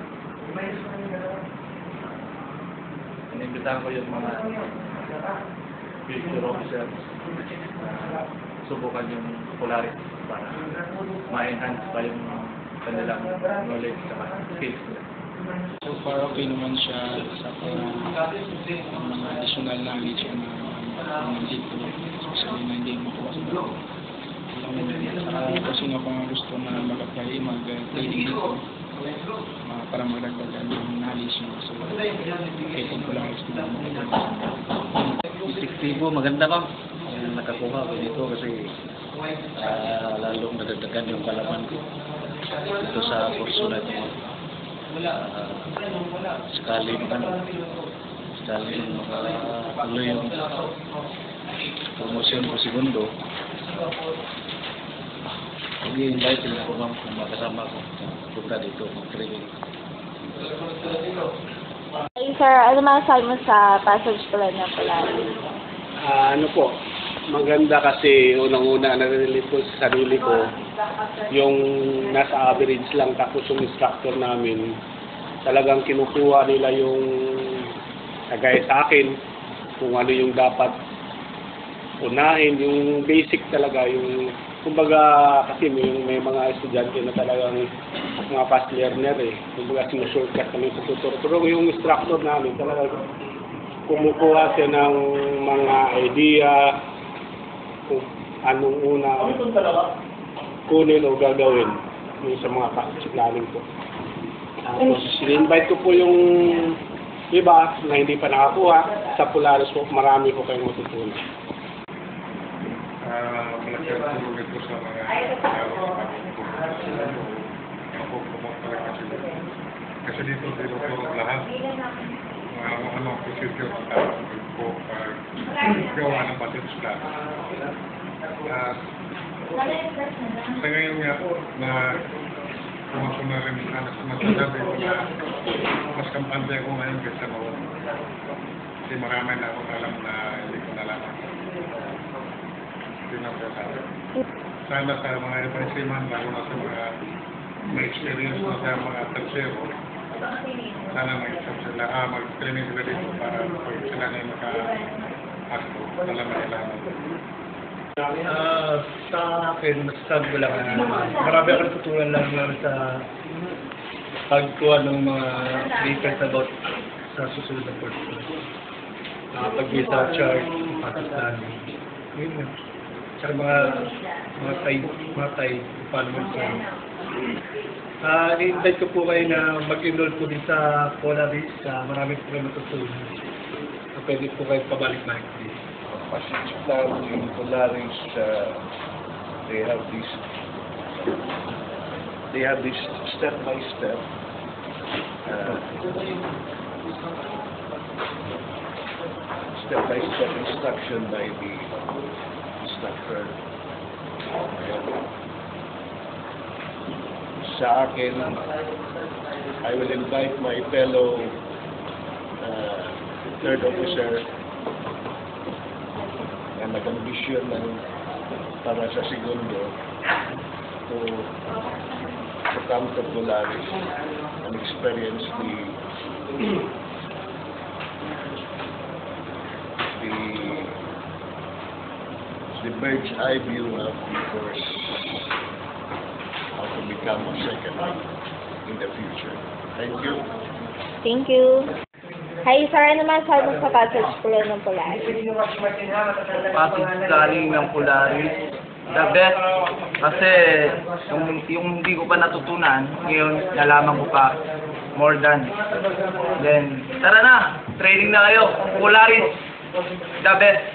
Inimbitahan ko yung mga future officers subukan yung Polaris para ma-enhance pa yung kanilang knowledge at skills nila. So far, okay naman siya sa mga additional knowledge na nandito, especially na hindi makuha sa loob. Kung sino pa nga gusto na mag-apply, mag-training dito para magdagdagan yung knowledge nyo. So, kaya kung pala gusto na Epektibo, maganda ba? Nakakuha ko dito kasi lalong nadagdagan yung kalaman ko dito sa kurso na ito. Sakali naman dahil makatuloy yung promosyon ko segundo. I-invite nila ko ma'am kung makasama ko punta dito mag-training. Hey, sir, ano masasabi mo sa passage plan ng Polaris? Ano po, maganda kasi unang-una na-relate ko sa sarili ko yung nasa average lang, tapos yung instructor namin talagang kinukuha nila yung kagaya sa akin kung ano yung dapat unahin, yung basic talaga, yung kumbaga kasi may mga estudyante na talagang mga fast learner kumbaga sinushortcut kami sa tutor. Pero yung instructor namin talaga kumukuha siya ng mga idea kung anong una kunin o gagawin yung sa mga passage planning ko. Tapos in-invite ko po yung iba na hindi pa nakakuha sa Polaris po, marami po kayong matutunan. Malaki ang tulong ito sa mga kasi dito tinuturo lahat anong procedure po gawa ng passage plan. Sa ngayon nga po na pumasok na rin anak sa masasabi ko na mas kampante ako ngayon kaysa noon. Kasi marami na akong alam na hindi ko nalaman. Sana sa mga FIC-man, lalo na sa mga may experience na sa mga tercero, sana mag-training sila dito para pag sila na yung maka-asko, alam na nila. Sa akin, masasabi ko lang marami akong natutunan lang sa pagkuha ng mga papers about sa susunod na portfolio. Pag-isa chart, Pakistan, yun na. Tsaka mga Thai department ko. I-invite ko po kayo na mag-enroll po din sa Polaris. Marami po kayo matutunan. Pwede po kayo pabalik-balik din. Passage plan in Polaris, they have this step-by-step instruction by the instructor. Sa akin, I will invite my fellow third officer na nag-ambisyon para sa segundo to come to Polaris and experience the bird's eye view of the course, how to become a second in the future. Thank you. Thank you. Hi, sir, ano masasabi mo sa passage plan ng Polaris? Passage planning ng Polaris, the best. Kasi yung hindi ko pa natutunan, ngayon nalaman ko pa more than. Then, tara na! Training na kayo! Polaris, the best!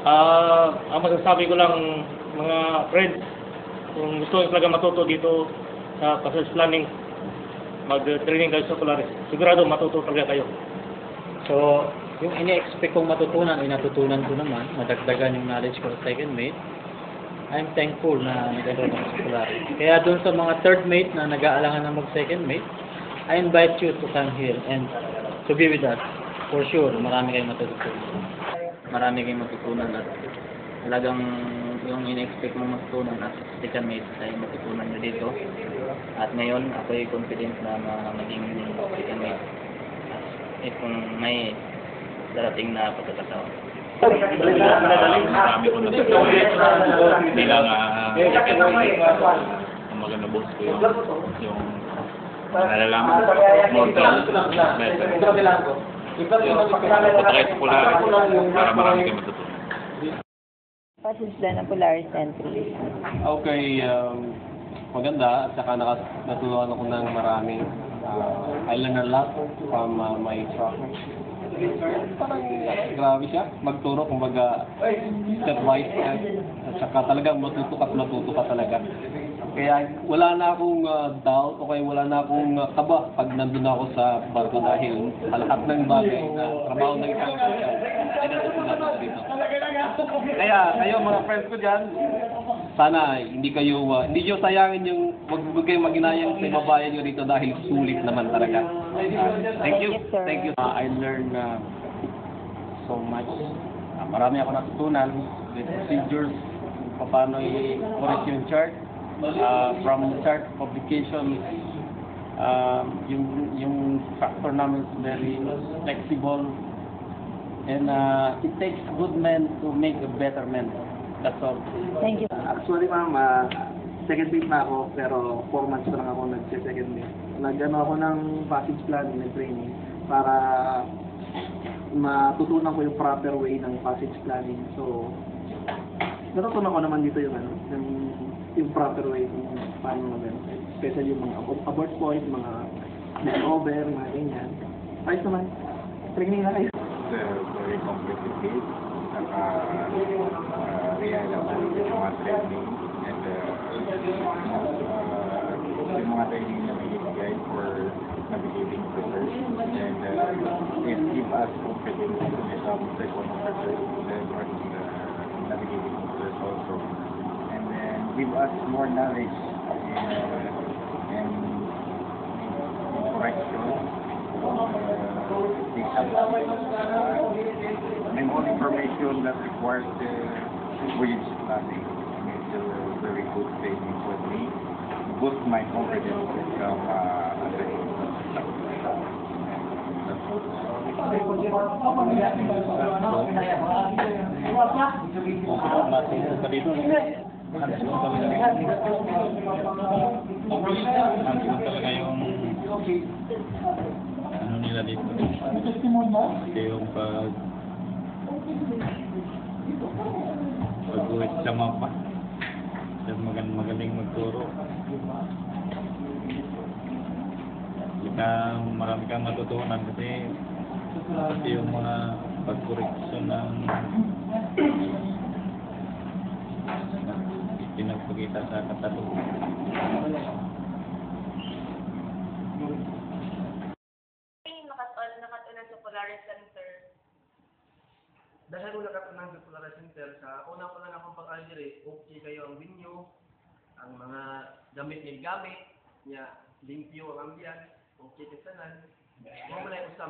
Ang masasabi ko lang mga friends, kung gusto nyo talaga matuto dito sa passage planning, mag-training kayo sa Polaris. Sigurado matuto talaga kayo. So, yung ini-expect kong matutunan, ay natutunan ko naman, madagdagan yung knowledge ko sa second mate. I'm thankful na nag-enroll ako sa Polaris. Kaya doon sa mga third mate na nag-aalangan na mag-second mate, I invite you to come here and to be with us. For sure, marami kayong matutunan. Marami kayong matutunan at talagang yung in-expect mong matutunan at second mate ay matutunan nyo dito. At ngayon, ako'y confident na maging second mate kung may darating na pagkakataon. Marami ko natutunan bilang ang maganda boss ko yung nalalaman mortal method. Punta kayo sa Polaris para marami kayo matutunan. Passage plan ng Polaris entry. Okay, maganda at saka natutunan ako ng marami. I learned a lot from my instructor. Parang grabe siya, magturo kumbaga step by step at saka talagang matuto ka talaga. Kaya wala na akong doubt o kaya wala na akong kaba pag nandun ako sa barko dahil lahat ng bagay na trabaho ng isang official ay natutunan ko dito. Kaya kayo mga friends ko dyan, sana hindi nyo sayangin yung huwag kayong maginayang sa ibabayan nyo dito dahil sulit naman talaga. Thank you. Thank you. I learned so much. Marami ako natutunan with procedures, paano i-correct yung chart, from chart publication, yung factor namin is very flexible, and it takes good men to make a better man. That's all. Thank you. Actually, ma'am, second week na ako, pero 4 months pa lang ako nag-second week. Nag-ano ako ng passage planning, ng training, para matutunan ko yung proper way ng passage planning. So, natutunan ko naman dito yung yung proper way kung paano mag-ano. Especially yung mga abort point, mga over, mga ganyan. Ayos naman. Training na kayo. It's very complicated. Real ako yung mga training and yung mga training na binibigay for navigating research and it give us confidence to become second officer and navigating research also. And then give us more knowledge and correction. They have and all information that requires voyage planning. It's a very good training for me. Boost my confidence to become a training. Ano nila dito? Yung pag-uwit sa mapa. Magaling magturo. Marami kang matutunan kasi yung mga pag-correction ng pinagpakita sa katalungan. Nakatunan sa Polaris Center. Dahil mo nakatunan sa Polaris Center, sa una ko lang akong pag-algeri, okay kayo ang venue, ang mga gamit niya, limpyo ang ambyan, okay kasanan. Kung wala yung sa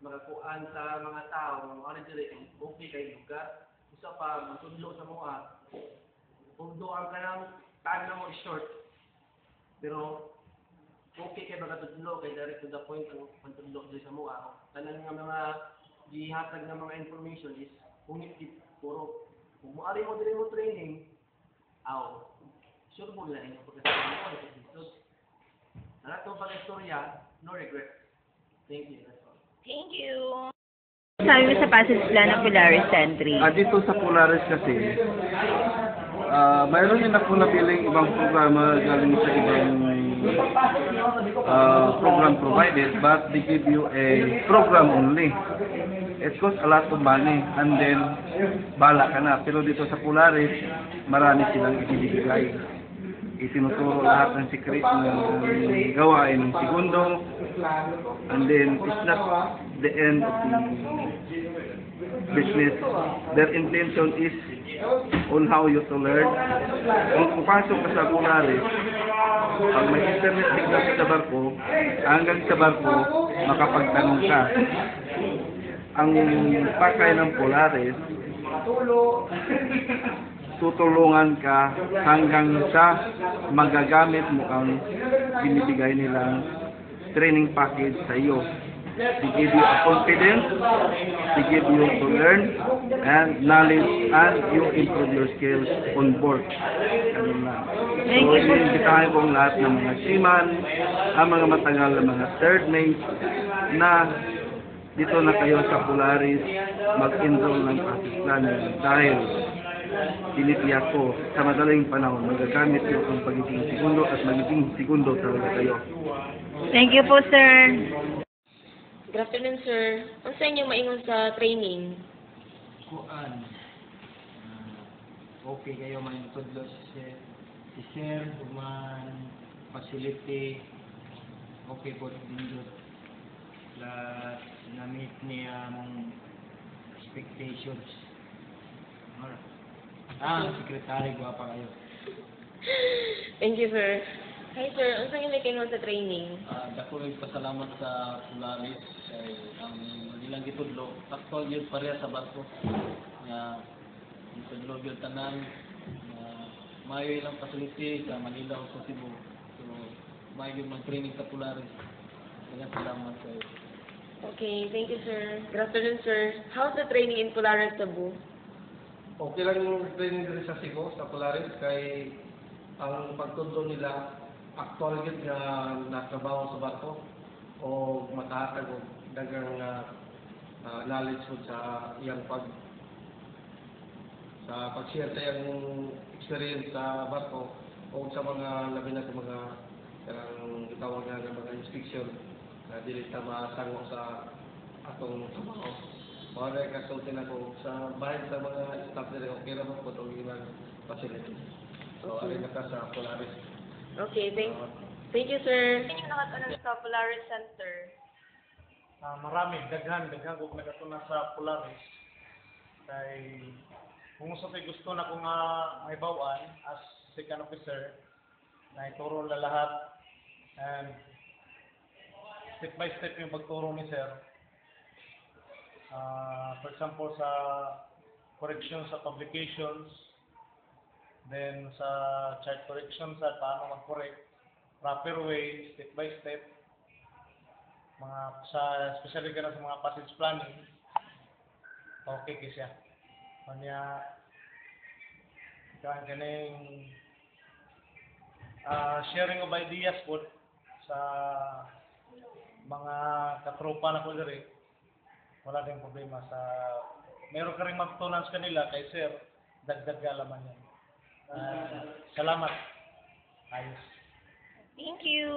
magakuan sa mga tao, mga algeri, okay kayo lugar. Isa pa, matudlo sa mga, kung doon ka ng time na mo short, pero okay kayo magatudlo, kay direct to the point ang pantudlo sa mga. Tanan nga mga gihatag ng mga information is kung puro kung maari mo din mo training sure mo na yung pagkakasama mo lahat ng pag-istorya no regret. Thank you. That's all. Thank you. Sabi mo sa passage plan ng Polaris Entry. Dito sa Polaris kasi mayroon din ako napiling ibang programa galing sa ibang program provided, but they give you a program only. It costs a lot of money, and then bala ka na. Pero dito sa Polaris, marami silang ibibigay. Itinuturo lahat ng secret na gawain ng segundo, and then it's not the end of the business. Their intention is on how you to learn. Kung pupasok ka sa Polaris, pag may internet signal sa barko, hanggang sa barko, makapagtanong ka. Ang pakay ng Polaris, tutulungan ka hanggang sa magagamit mo ang binibigay nilang training package sa iyo. They give you a confidence, they give you to learn and knowledge, and you improve your skills on board. Ano na. So, iimbitahin ko ang lahat ng mga seaman, ang mga matagal na mga third mates, na dito na kayo sa Polaris mag-enroll ng passage planning dahil tinitiyak ko sa madaling panahon magagamit nyo ang pagiging segundo at magiging segundo talaga kayo. Thank you po, sir. Good afternoon, sir. Ang sa inyo maingon sa training? Okay kayo may tudlo si Sir, Duman, facility, okay po din doon. Plus, na-meet niya ang expectations. Secretary, guwapa kayo. Thank you, sir. Hi, sir. Unsa yung may kaingon sa training? Dako rin pasalamat sa Polaris kay ang ilang gitudlo actual yun pareha sa barko nga gitudlo yun tanan nga mayo ilang facility sa Manila o sa Cebu, so mayo yung mag-training sa Polaris. Kaya salamat sa iyo. Okay, thank you, sir. Good afternoon, sir. How's the training in Polaris, Cebu? Okay lang yung training din sa Cebu, sa Polaris, kay ang pagtundo nila actual yun nga natrabaho sa barko o matahatag o dagang knowledge mo sa iyang pag-share sa iyang experience sa barko o sa mga labi na sa mga kanang gitawag nga mga inspection na dili ta masango sa atong trabaho. Mga kasultin ako sa bahay sa mga staff nila, okay naman po itong ilang facility. So, alin na ka sa Polaris. Okay, thank you, sir. Sino yung nakatunan sa Polaris Center? Marami, daghan kung nagatunan sa Polaris. Kay, kung gusto na kung may bawaan as second officer, na ituro na lahat and step by step yung pagturo ni sir. For example, sa correction sa publications, then sa chart correction sa paano mag-correct, proper way, step by step, especially sa mga passage planning, okay siya. Kanya, kaning sharing of ideas po sa mga katropa na ko diri, wala din problema sa meron ka rin magtunan sa kanila kay sir, dagdag alaman yan. Salamat. Ayos. Thank you.